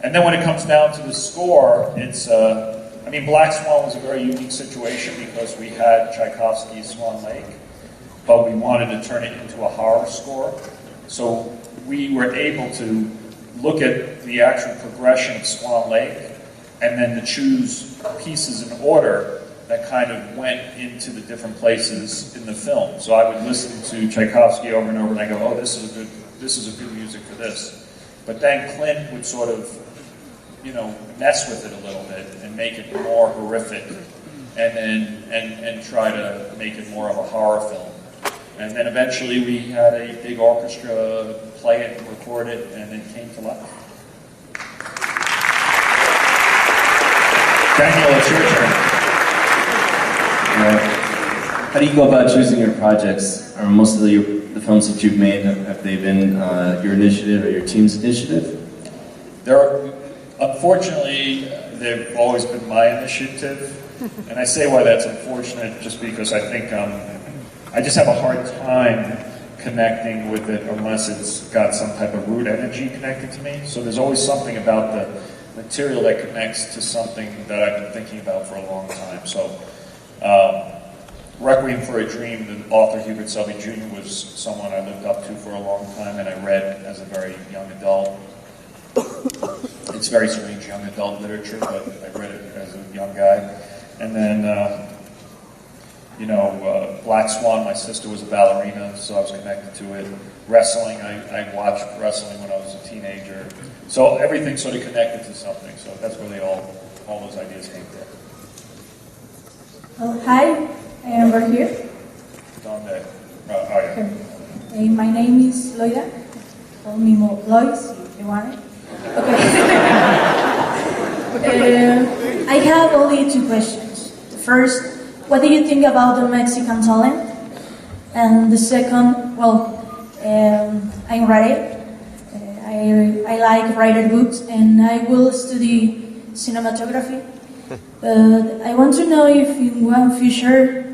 And then when it comes down to the score, it's, I mean, Black Swan was a very unique situation because we had Tchaikovsky's Swan Lake, but we wanted to turn it into a horror score. So we were able to look at the actual progression of Swan Lake and then to choose pieces in order that kind of went into the different places in the film. So I would listen to Tchaikovsky over and over and I go, oh, this is a good music for this. But then Clint would sort of, you know, mess with it a little bit and make it more horrific and then and try to make it more of a horror film. And then eventually we had a big orchestra play it and record it, and it came to life. Daniel, it's your turn. How do you go about choosing your projects? Are most of the films that you've made, have they been your initiative or your team's initiative? Unfortunately, they've always been my initiative. And I say why that's unfortunate just because I think I just have a hard time connecting with it unless it's got some type of root energy connected to me. So there's always something about the material that connects to something that I've been thinking about for a long time. So Requiem for a Dream, the author Hubert Selby Jr. was someone I looked up to for a long time and I read as a very young adult. It's very strange young adult literature, but I read it as a young guy. And then Black Swan, my sister was a ballerina, so I was connected to it. Wrestling, I watched wrestling when I was a teenager. So everything sort of connected to something. So that's where all those ideas came from. Well, hi, we're here. Okay. My name is Loida. Call me Lois if you want it. Okay. I have only two questions. The first, what do you think about the Mexican talent? And the second, well, I'm writer. I like writer books and I will study cinematography. But I want to know if in one future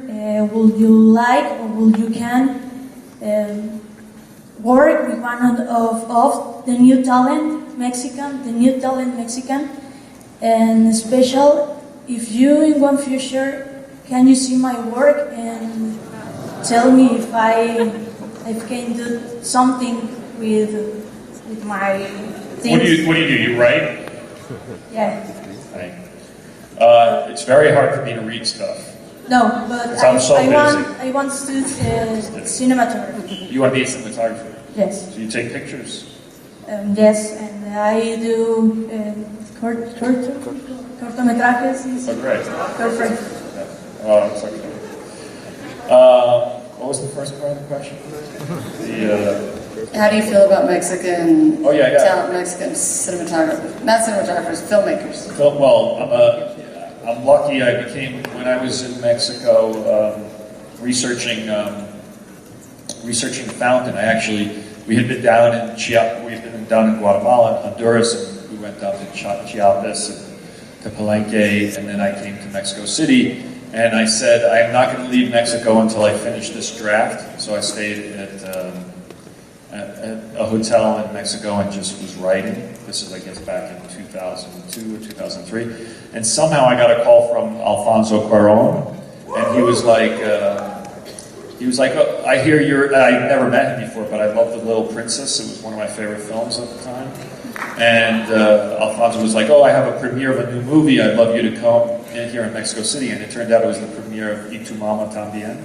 would you like or would you can work with one of the new talent Mexican, and special if you in one future can you see my work and tell me if I can do something with my things? What do you do? You write? Yeah. It's very hard for me to read stuff. No, but I want to do cinematography. You want to be a cinematographer? Yes. So you take pictures? Yes, and I do cortometrajes. Oh, great. Perfect. It's okay. What was the first part of the question? How do you feel about Mexican talent, Mexican cinematographers? Not cinematographers, filmmakers. Well, I'm lucky. When I was in Mexico researching the fountain. We had been down in Guatemala and Honduras, and we went down to Chiapas and to Palenque, and then I came to Mexico City. And I said, I'm not going to leave Mexico until I finish this draft. So I stayed at a hotel in Mexico and just was writing. This is, I guess, back in 2002 or 2003. And somehow I got a call from Alfonso Cuarón, and he was like, oh, I hear I'd never met him before, but I loved The Little Princess. It was one of my favorite films at the time. And Alfonso was like, oh, I have a premiere of a new movie. I'd love you to come here in Mexico City, and it turned out it was the premiere of Y Tu Mama Tambien,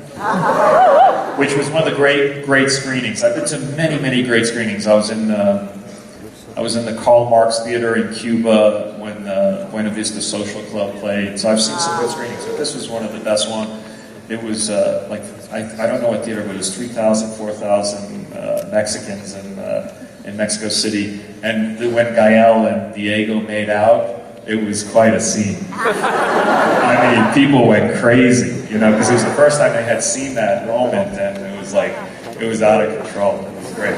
which was one of the great screenings. I've been to many great screenings. I was in the Karl Marx Theater in Cuba when Buena Vista Social Club played, so I've seen some good screenings, but this was one of the best ones. It was like, I don't know what theater, but it was 3,000, 4,000 Mexicans in Mexico City, and when Gael and Diego made out, it was quite a scene. I mean, people went crazy, you know, because it was the first time they had seen that moment, and it was like, it was out of control. It was great.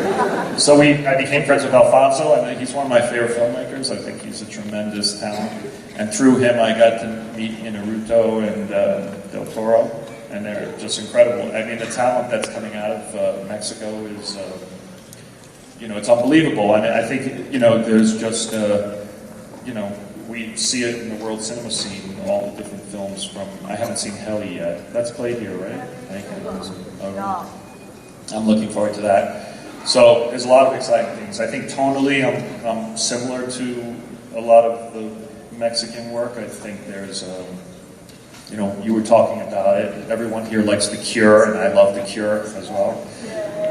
So I became friends with Alfonso, and he's one of my favorite filmmakers. I think he's a tremendous talent. And through him, I got to meet Inarritu and Del Toro, and they're just incredible. I mean, the talent that's coming out of Mexico is, you know, it's unbelievable. I mean, I think, you know, there's just, you know, we see it in the world cinema scene, all the different films from, I haven't seen Heli yet. That's played here, right? I think I'm looking forward to that. So there's a lot of exciting things. I think tonally I'm similar to a lot of the Mexican work. I think there's, you know, you were talking about it. Everyone here likes The Cure, and I love The Cure as well.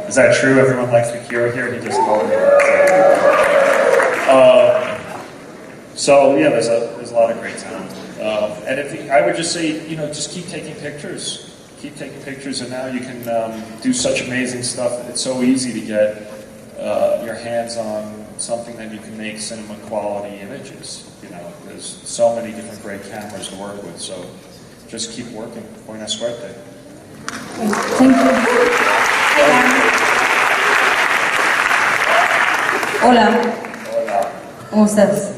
Is that true? Everyone likes The Cure here? He just told me that. So yeah, there's a lot of great talent, and I would just say, you know, just keep taking pictures, and now you can do such amazing stuff. It's so easy to get your hands on something that you can make cinema quality images. You know, there's so many different great cameras to work with. So just keep working. Buena suerte. Thank you. Hola. ¿Cómo estás?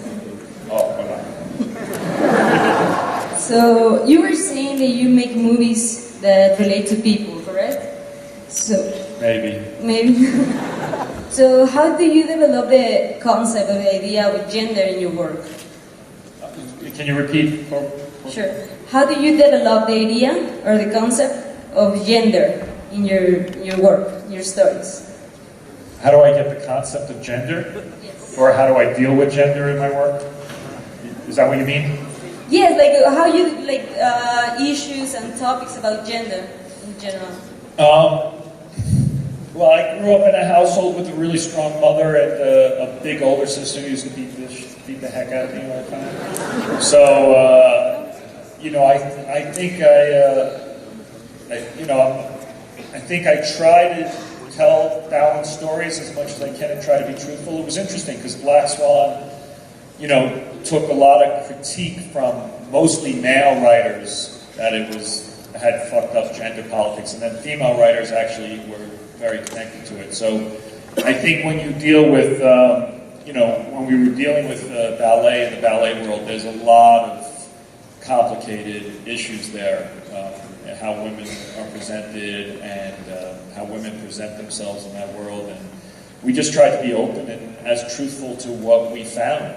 So you were saying that you make movies that relate to people, correct? So maybe. So how do you develop the concept or the idea with gender in your work? Can you repeat? Sure. How do you develop the idea or the concept of gender in your work, in your stories? How do I get the concept of gender? Yes. Or how do I deal with gender in my work? Is that what you mean? Yes, like how you like issues and topics about gender in general. Well, I grew up in a household with a really strong mother and a big older sister who used to beat the heck out of me all the time. So, you know, I think I think I try to tell balanced stories as much as I can and try to be truthful. It was interesting because Black Swan, you know, took a lot of critique from mostly male writers that it had fucked up gender politics, and then female writers actually were very connected to it. So I think when you deal with, you know, when we were dealing with ballet in the ballet world, there's a lot of complicated issues there, how women are presented and how women present themselves in that world, and we just tried to be open and as truthful to what we found.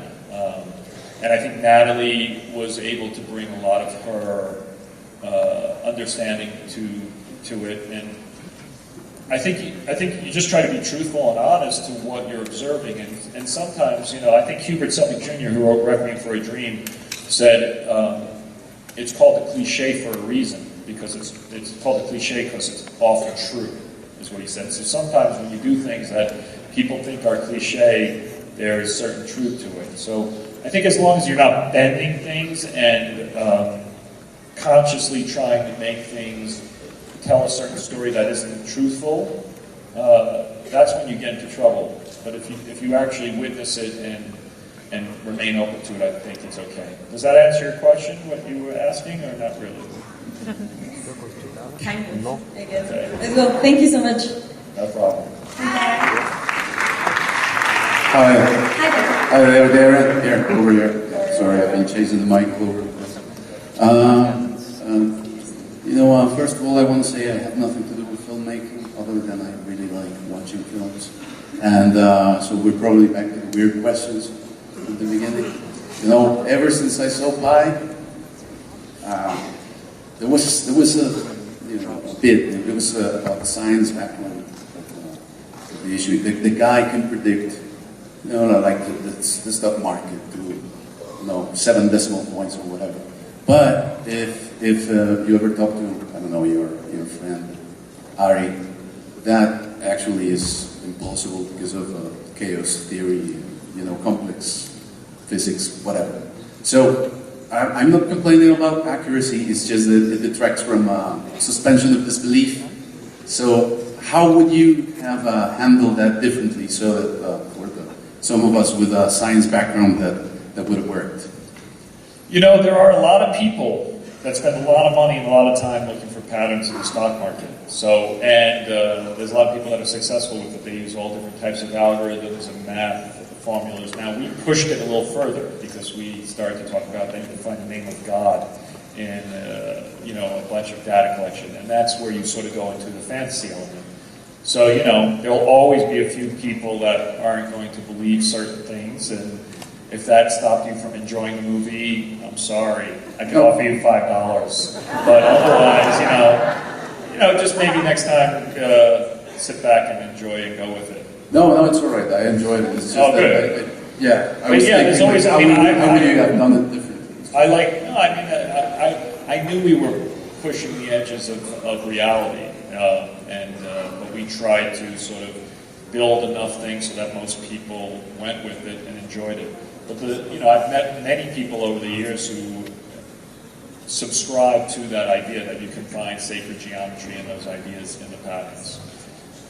And I think Natalie was able to bring a lot of her understanding to it, and I think you just try to be truthful and honest to what you're observing, and sometimes, you know, I think Hubert Selby Jr., who wrote Requiem for a Dream, said it's called a cliche for a reason, because it's called a cliche because it's often true, is what he said. So sometimes when you do things that people think are cliche, there is certain truth to it. So I think as long as you're not bending things and consciously trying to make things tell a certain story that isn't truthful, that's when you get into trouble. But if you actually witness it and remain open to it, I think it's okay. Does that answer your question, what you were asking, or not really? Kind of, I guess. Okay. Well, thank you so much. No problem. Hi there, Darren. Here, over here. Sorry, I've been chasing the mic over. You know, first of all, I want to say I have nothing to do with filmmaking, other than I really like watching films. And so we're probably back to the weird questions at the beginning. You know, ever since I saw Pi, there was a, you know, a bit. It was about the science background of the issue. The guy can predict, you know, like the stock market to, you know, 7 decimal points or whatever. But if you ever talk to, I don't know, your friend Ari, that actually is impossible because of chaos theory, complex physics, whatever. So I'm not complaining about accuracy, it's just that it detracts from suspension of disbelief. So how would you have handled that differently so that for some of us with a science background that would have worked? There are a lot of people that spend a lot of money and a lot of time looking for patterns in the stock market. There's a lot of people that are successful with it. They use all different types of algorithms and math formulas. Now, we pushed it a little further because we started to talk about that you can find the name of God in a bunch of data collection, and that's where you sort of go into the fantasy element. So, there'll always be a few people that aren't going to believe certain things, and if that stopped you from enjoying the movie, I'm sorry. I can offer you $5. But otherwise, just maybe next time, sit back and enjoy and go with it. No, it's all right. I enjoyed it. It's just good. I was thinking, always, how would you have done it differently? I knew we were pushing the edges of reality, but we tried to sort of build enough things so that most people went with it and enjoyed it. But I've met many people over the years who subscribe to that idea that you can find sacred geometry in those ideas in the patterns.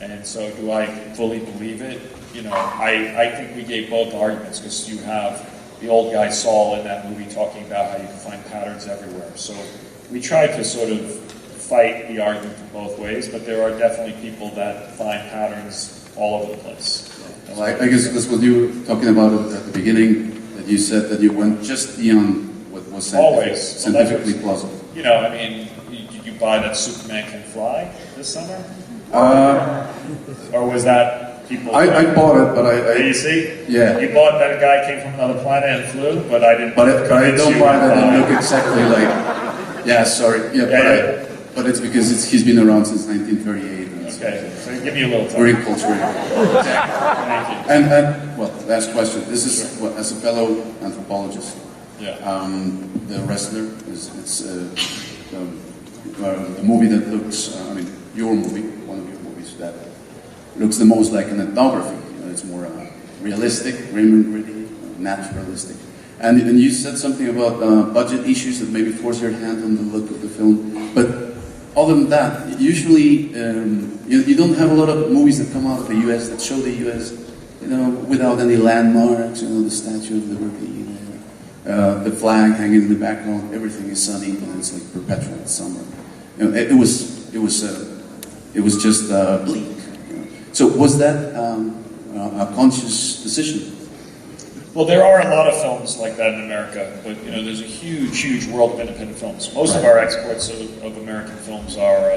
And so do I fully believe it? I think we gave both arguments because you have the old guy Saul in that movie talking about how you can find patterns everywhere. So we tried to sort of fight the argument in both ways, but there are definitely people that find patterns all over the place. Well, I guess that's what you were talking about at the beginning, that you said that you went just beyond what was scientifically plausible. You buy that Superman Can Fly this summer? Or was that people... I bought it, but you see? Yeah. You bought that guy came from another planet and flew, but I didn't... But I don't buy that and look exactly like... Yeah, sorry. Yeah, but it's because he's been around since 1938. Okay, so give me a little time. Very cultural. Thank you. And last question. This is as a fellow anthropologist. Yeah. The Wrestler it's the movie that looks. Your movie, one of your movies that looks the most like an ethnography. It's more realistic, gritty, naturalistic. And you said something about budget issues that maybe force your hand on the look of the film, but. Other than that, usually you don't have a lot of movies that come out of the U.S. that show the U.S. Without any landmarks. The Statue of Liberty, the flag hanging in the background. Everything is sunny and it's like perpetual summer. It was just bleak. So was that a conscious decision? Well, there are a lot of films like that in America, but there's a huge world of independent films. Most of our exports of American films are,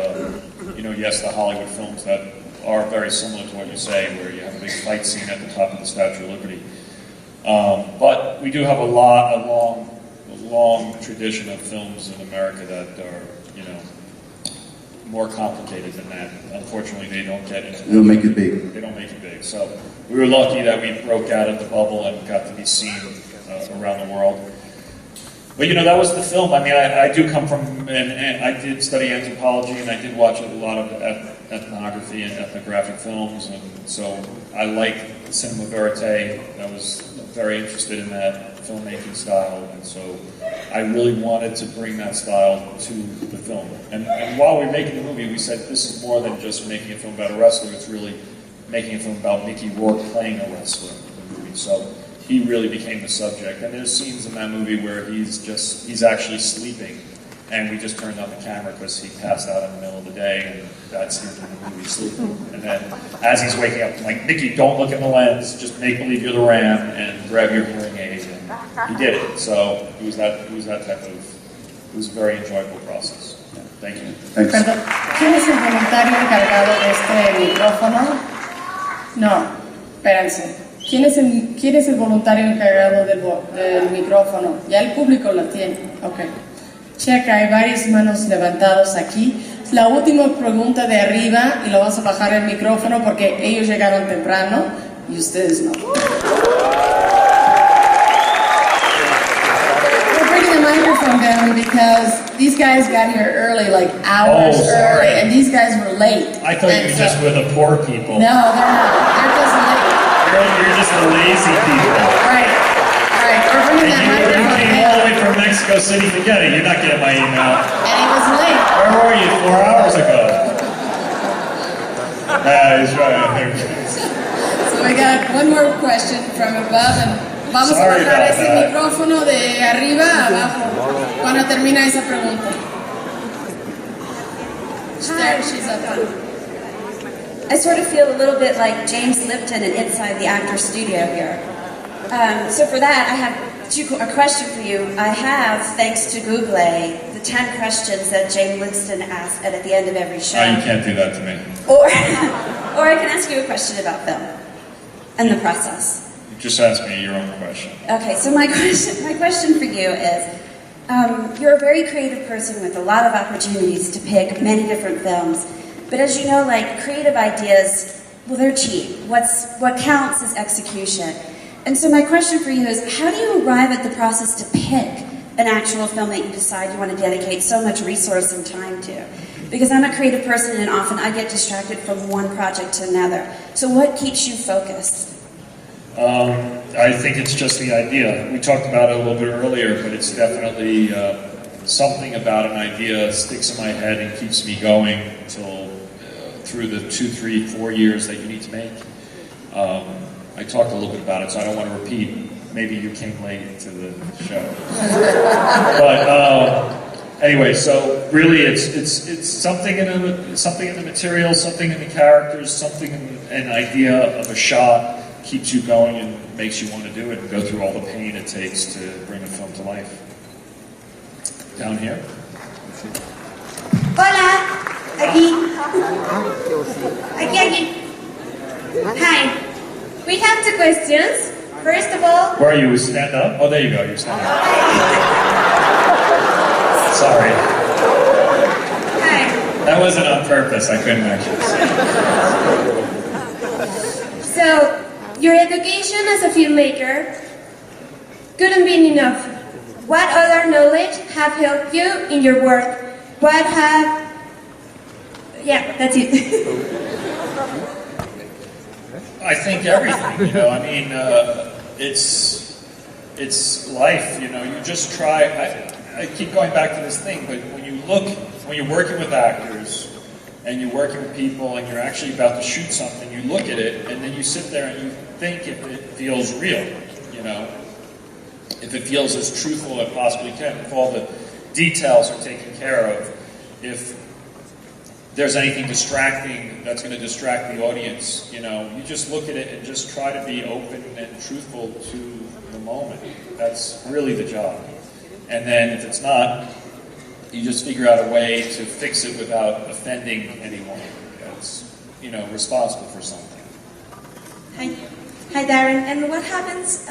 yes, the Hollywood films that are very similar to what you say, where you have a big fight scene at the top of the Statue of Liberty. But we do have a long tradition of films in America that are, more complicated than that. Unfortunately, they don't get into. They don't make it big. They don't make it big. So we were lucky that we broke out of the bubble and got to be seen around the world. But that was the film. I do come from, and I did study anthropology, and I did watch a lot of ethnography and ethnographic films, and so I like cinema verite. I was very interested in that filmmaking style, and so I really wanted to bring that style to the film. And while we were making the movie, we said this is more than just making a film about a wrestler. It's really making a film about Mickey Rourke playing a wrestler in the movie. So he really became the subject. And there's scenes in that movie where he's actually sleeping, and we just turned on the camera because he passed out in the middle of the day, and that's him in the movie sleeping. And then as he's waking up, I'm like, Mickey, don't look in the lens, just make believe you're the ram and grab your hearing aid. And he did it. So it was that type of, it was a very enjoyable process. Yeah, thank you. Thanks. Perdón, ¿quién es el voluntario encargado de este micrófono? No, espérense. ¿Quién es el voluntario encargado del micrófono? Ya el público lo tiene. Ok. Checa, hay varias manos levantadas aquí. Es la última pregunta de arriba y lo vas a bajar el micrófono porque ellos llegaron temprano y ustedes no. We're bringing the microphone from them because these guys got here early, like hours early, and these guys were late. I thought you were just with the poor people. No, they're not. They're just late. You're just the lazy people. Right. We're bringing that microphone You came all the way from Mexico City. Forget it. You're not getting my email. And he was late. Where were you 4 hours ago? He's right. So we got one more question from above, and vamos a bajar ese micrófono de arriba a abajo cuando termina esa pregunta. She's up. I sort of feel a little bit like James Lipton in Inside the Actors Studio here. So for that, I have a question for you. I have, thanks to Google, the 10 questions that James Lipton asked at the end of every show. You can't do that to me. Or I can ask you a question about film and the process. Just ask me your own question. Okay, so my question for you is, you're a very creative person with a lot of opportunities to pick many different films. But as you know, like creative ideas, well, they're cheap. What counts is execution. And so my question for you is, how do you arrive at the process to pick an actual film that you decide you want to dedicate so much resource and time to? Because I'm a creative person and often I get distracted from one project to another. So what keeps you focused? I think it's just the idea. We talked about it a little bit earlier, but it's definitely something about an idea sticks in my head and keeps me going till through the 2, 3, 4 years that you need to make. I talked a little bit about it, so I don't want to repeat. Maybe you came late to the show. But anyway, so really it's something in the material, something in the characters, something in an idea of a shot keeps you going and makes you want to do it and go through all the pain it takes to bring a film to life. Down here. Hola, aquí. Aquí. Hi. We have 2 questions. First of all... Where are you? Stand up? Oh, there you go. You're standing up. Sorry. Hi. That wasn't on purpose. I couldn't actually see. So, your education as a filmmaker couldn't be enough. What other knowledge have helped you in your work? What have... Yeah, that's it. I think everything, I mean, it's life, you just try. I keep going back to this thing, but when you're working with actors and you're working with people and you're actually about to shoot something, you look at it and then you sit there and you think if it feels real, if it feels as truthful as it possibly can, if all the details are taken care of, if there's anything distracting that's going to distract the audience, you just look at it and just try to be open and truthful to the moment. That's really the job. And then if it's not, you just figure out a way to fix it without offending anyone that's, responsible for something. Hi Darren, and what happens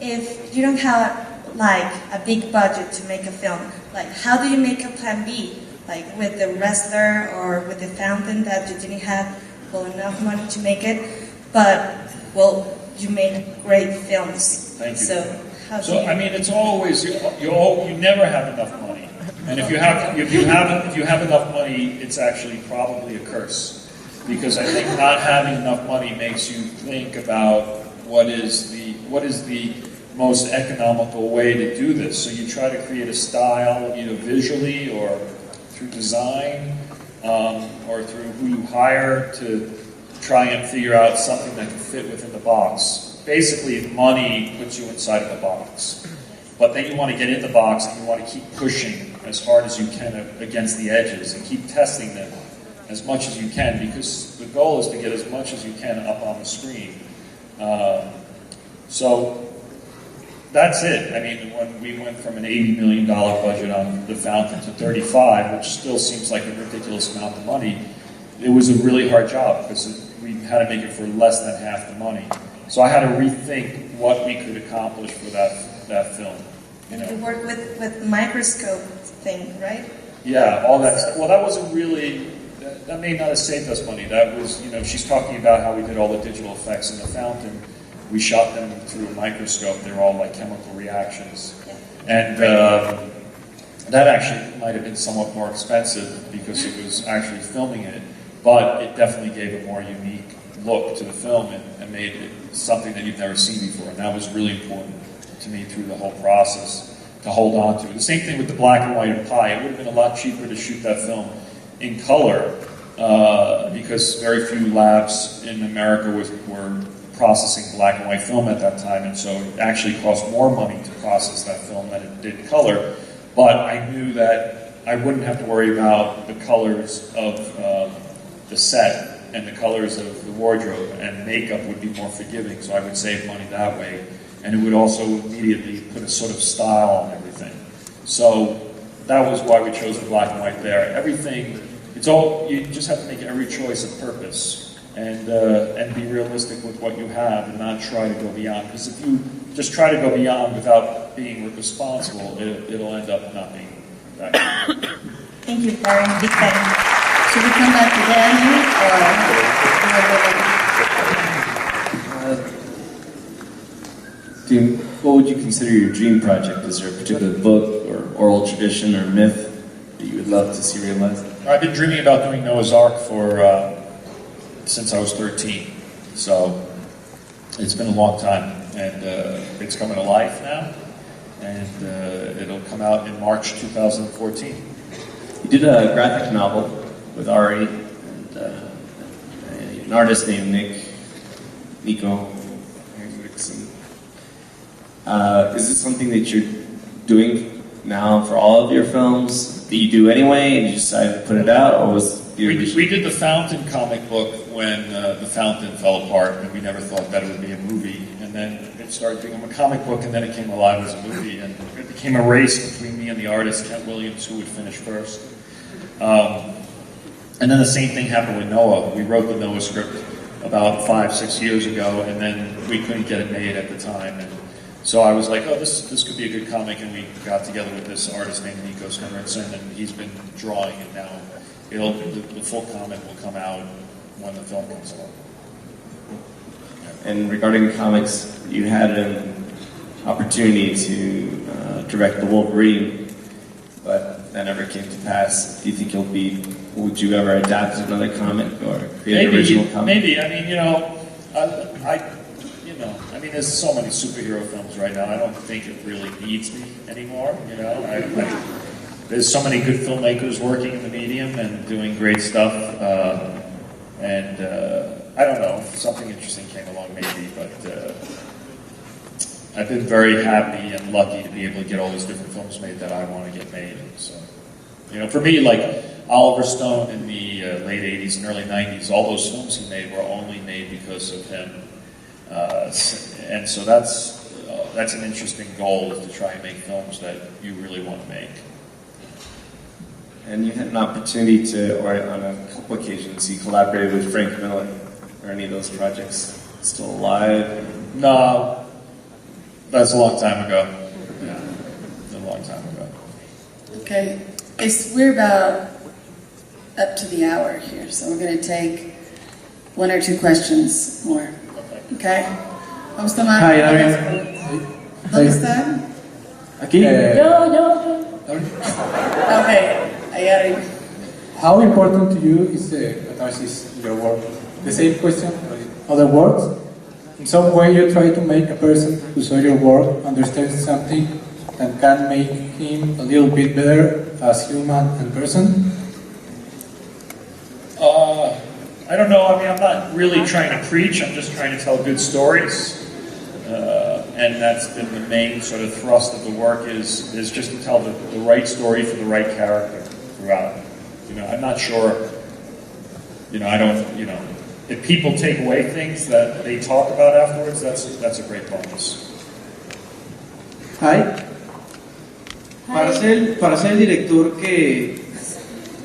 if you don't have like a big budget to make a film? Like, how do you make a plan B? Like with the wrestler or with the fountain that you didn't have enough money to make it, but you made great films. Thank you. So I mean, it's always you never have enough money, and if you have enough money, it's actually probably a curse, because I think not having enough money makes you think about what is the most economical way to do this. So you try to create a style either visually or through design, or through who you hire to try and figure out something that can fit within the box. Basically, money puts you inside of the box. But then you want to get in the box and you want to keep pushing as hard as you can against the edges and keep testing them as much as you can, because the goal is to get as much as you can up on the screen. So that's it. I mean, when we went from an $80 million budget on The Fountain to 35, which still seems like a ridiculous amount of money, it was a really hard job because we had to make it for less than half the money. So I had to rethink what we could accomplish for that film. You work with microscope thing, right? Yeah, all that stuff. Well, that wasn't really, that may not have saved us money. That was, she's talking about how we did all the digital effects in The Fountain. We shot them through a microscope. They're all like chemical reactions. And that actually might have been somewhat more expensive because it was actually filming it, but it definitely gave a more unique look to the film and made it something that you've never seen before. And that was really important to me through the whole process to hold on to. The same thing with the black and white of Pi. It would have been a lot cheaper to shoot that film in color because very few labs in America were processing black and white film at that time, and so it actually cost more money to process that film than it did color. But I knew that I wouldn't have to worry about the colors of the set and the colors of the wardrobe, and makeup would be more forgiving, so I would save money that way. And it would also immediately put a sort of style on everything. So that was why we chose the black and white there. Everything, you just have to make every choice a purpose and be realistic with what you have and not try to go beyond. Because if you just try to go beyond without being responsible, it'll end up not being that good. Thank you, Darren. Big thank. Should we come back to Danny? What would you consider your dream project? Is there a particular book or oral tradition or myth that you would love to see realized? I've been dreaming about doing Noah's Ark since I was 13, so it's been a long time, and it's coming to life now, and it'll come out in March 2014. You did a graphic novel with Ari and an artist named Nico. Is this something that you're doing now for all of your films that you do anyway, and you decided to put it out, or was we did the Fountain comic book when the Fountain fell apart, and we never thought that it would be a movie, and then it started becoming a comic book, and then it came alive as a movie, and it became a race between me and the artist, Kent Williams, who would finish first. And then the same thing happened with Noah. We wrote the Noah script about 5-6 years ago, and then we couldn't get it made at the time. And so I was like, oh, this could be a good comic, and we got together with this artist named Nico Skunderson, and he's been drawing it now. The full comic will come out when the film comes out. And regarding comics, you had an opportunity to direct the Wolverine, but that never came to pass. Do you think would you ever adapt another comic or create an original comic? Maybe. I mean, I mean, there's so many superhero films right now. I don't think it really needs me anymore. There's so many good filmmakers working in the medium and doing great stuff. And I don't know, if something interesting came along maybe, but I've been very happy and lucky to be able to get all these different films made that I want to get made. So, for me, like Oliver Stone in the late 80s and early 90s, all those films he made were only made because of him. And so that's an interesting goal, is to try and make films that you really want to make. And you had an opportunity or on a couple occasions, you collaborated with Frank Miller. Are any of those projects still alive? No, that's a long time ago. Yeah, a long time ago. Okay, we're about up to the hour here, so we're going to take 1 or 2 questions more. Okay. Vamos a tomar. Hi, Darren. ¿Dónde están? Aquí. Yo. Okay, ahí arriba. How important to you is the catharsis in your work? The same question, but in other words. In some way, you try to make a person who saw your work understand something that can make him a little bit better as human and person. I don't know. I mean, I'm not really trying to preach. I'm just trying to tell good stories. And that's been the main sort of thrust of the work is just to tell the right story for the right character throughout. I'm not sure, I don't, if people take away things that they talk about afterwards, that's a great bonus. Hi. Para ser el director que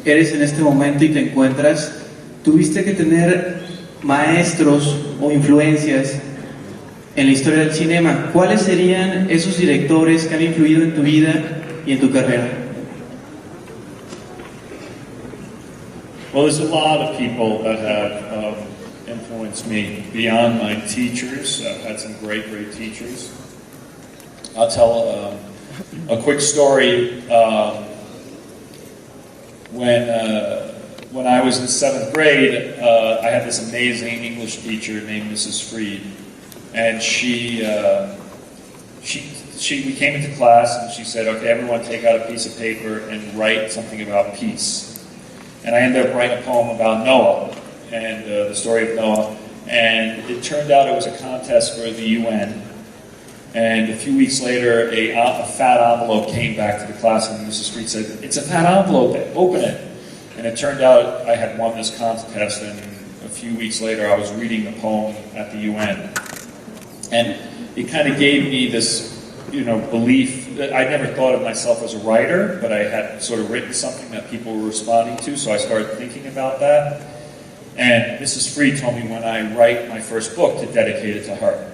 eres en este momento y te encuentras, tuviste que tener maestros o influencias en la historia del cinema. ¿Cuáles serían esos directores que han influido en tu vida y en tu carrera? Well, there's a lot of people that have influenced me beyond my teachers. I've had some great teachers. I'll tell a quick story. When I was in 7th grade, I had this amazing English teacher named Mrs. Freed, and we came into class and she said, "Okay, everyone take out a piece of paper and write something about peace." And I ended up writing a poem about Noah and the story of Noah. And it turned out it was a contest for the UN. And a few weeks later, a fat envelope came back to the class, and Mrs. Freed said, "It's a fat envelope, open it." And it turned out I had won this contest, and a few weeks later I was reading the poem at the UN. And it kind of gave me this, belief that I never thought of myself as a writer, but I had sort of written something that people were responding to, so I started thinking about that. And Mrs. Freed told me when I write my first book to dedicate it to her.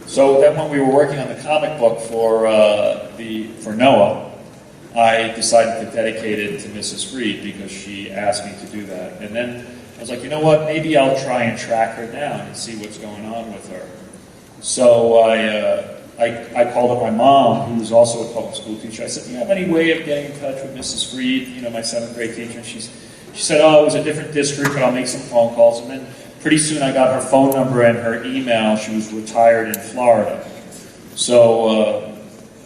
So then when we were working on the comic book for Noah, I decided to dedicate it to Mrs. Freed because she asked me to do that. And then I was like, you know what, maybe I'll try and track her down and see what's going on with her. So I called up my mom, who was also a public school teacher. I said, "Do you have any way of getting in touch with Mrs. Freed, my 7th grade teacher?" And she said, "Oh, it was a different district, but I'll make some phone calls." And then pretty soon I got her phone number and her email. She was retired in Florida. So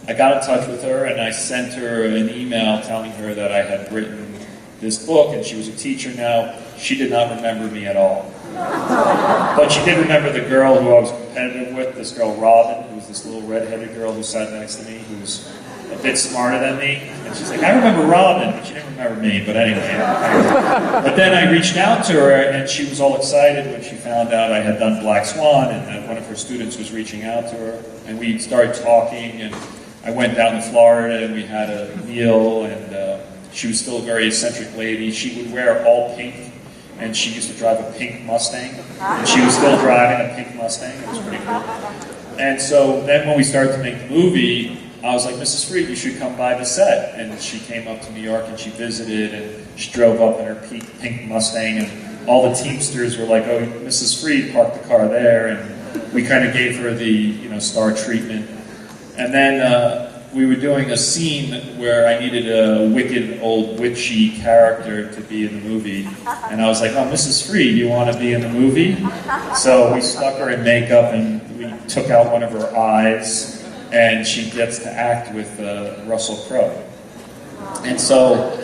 I got in touch with her and I sent her an email telling her that I had written this book, and she was a teacher now. She did not remember me at all. But she did remember the girl who I was competitive with, this girl Robin, who was this little red-headed girl who sat next to me, who was a bit smarter than me. And she's like, "I remember Robin," but she didn't remember me. But anyway. But then I reached out to her, and she was all excited when she found out I had done Black Swan, and that one of her students was reaching out to her. And we started talking, and I went down to Florida, and we had a meal, and she was still a very eccentric lady. She would wear all pink, and she used to drive a pink Mustang, and she was still driving a pink Mustang. It was pretty cool. And so then when we started to make the movie, I was like, "Mrs. Freed, you should come by the set." And she came up to New York and she visited, and she drove up in her pink Mustang, and all the Teamsters were like, "Oh, Mrs. Freed, parked the car there." And we kind of gave her the star treatment. And then we were doing a scene where I needed a wicked old witchy character to be in the movie. And I was like, "Oh, Mrs. Freed, you want to be in the movie?" So we stuck her in makeup and we took out one of her eyes, and she gets to act with Russell Crowe. And so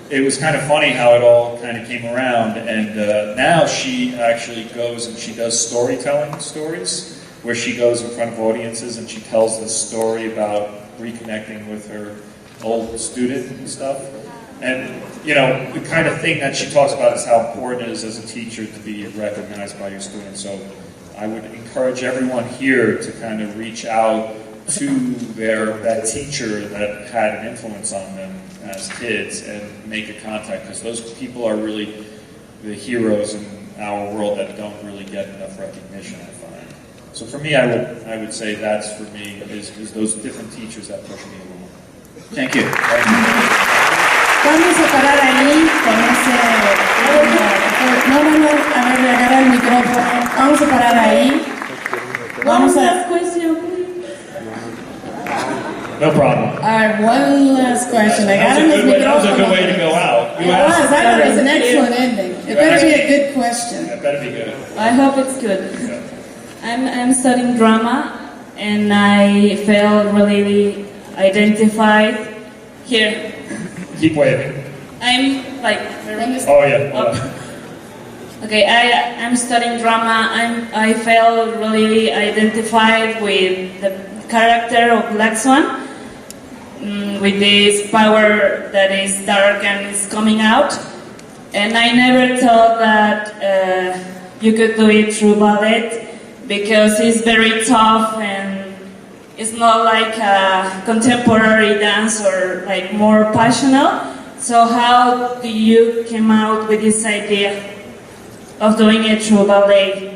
it was kind of funny how it all kind of came around. And now she actually goes and she does storytelling stories, where she goes in front of audiences and she tells this story about reconnecting with her old student and stuff. And, the kind of thing that she talks about is how important it is as a teacher to be recognized by your students. So I would encourage everyone here to kind of reach out to that teacher that had an influence on them as kids and make a contact, because those people are really the heroes in our world that don't really get enough recognition, I find. So for me, I would say that's for me is those different teachers that push me along. Thank you. Vamos a parar ahí con ese... No, a ver, le agarra el micrófono. Vamos a parar ahí. Vamos a... No problem. All right, one last question. That was a good way to go out. That was an excellent ending. It better be a good question. It better be good. I hope it's good. I'm studying drama, and I felt really identified here. Keep waving. I'm like... Oh, yeah. Okay, I'm studying drama. I felt really identified with the character of Black Swan, with this power that is dark and is coming out. And I never thought that you could do it through ballet, because it's very tough and it's not like a contemporary dance or like more passionate. So how do you come out with this idea of doing it through ballet?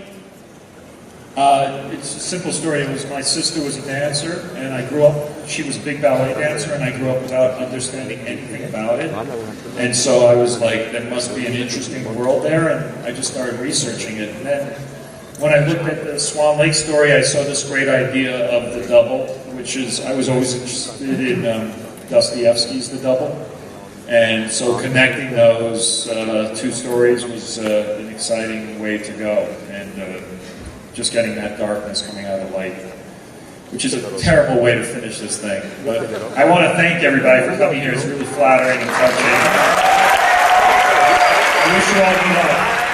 It's a simple story. It was my sister was a dancer, and I grew up. She was a big ballet dancer, and I grew up without understanding anything about it. And so I was like, there must be an interesting world there, and I just started researching it. And then when I looked at the Swan Lake story, I saw this great idea of the double, which which is, I was always interested in Dostoevsky's The Double. And so connecting those two stories was an exciting way to go. And just getting that darkness coming out of light, which is a terrible way to finish this thing. But I want to thank everybody for coming here. It's really flattering and touching. I wish you all good luck.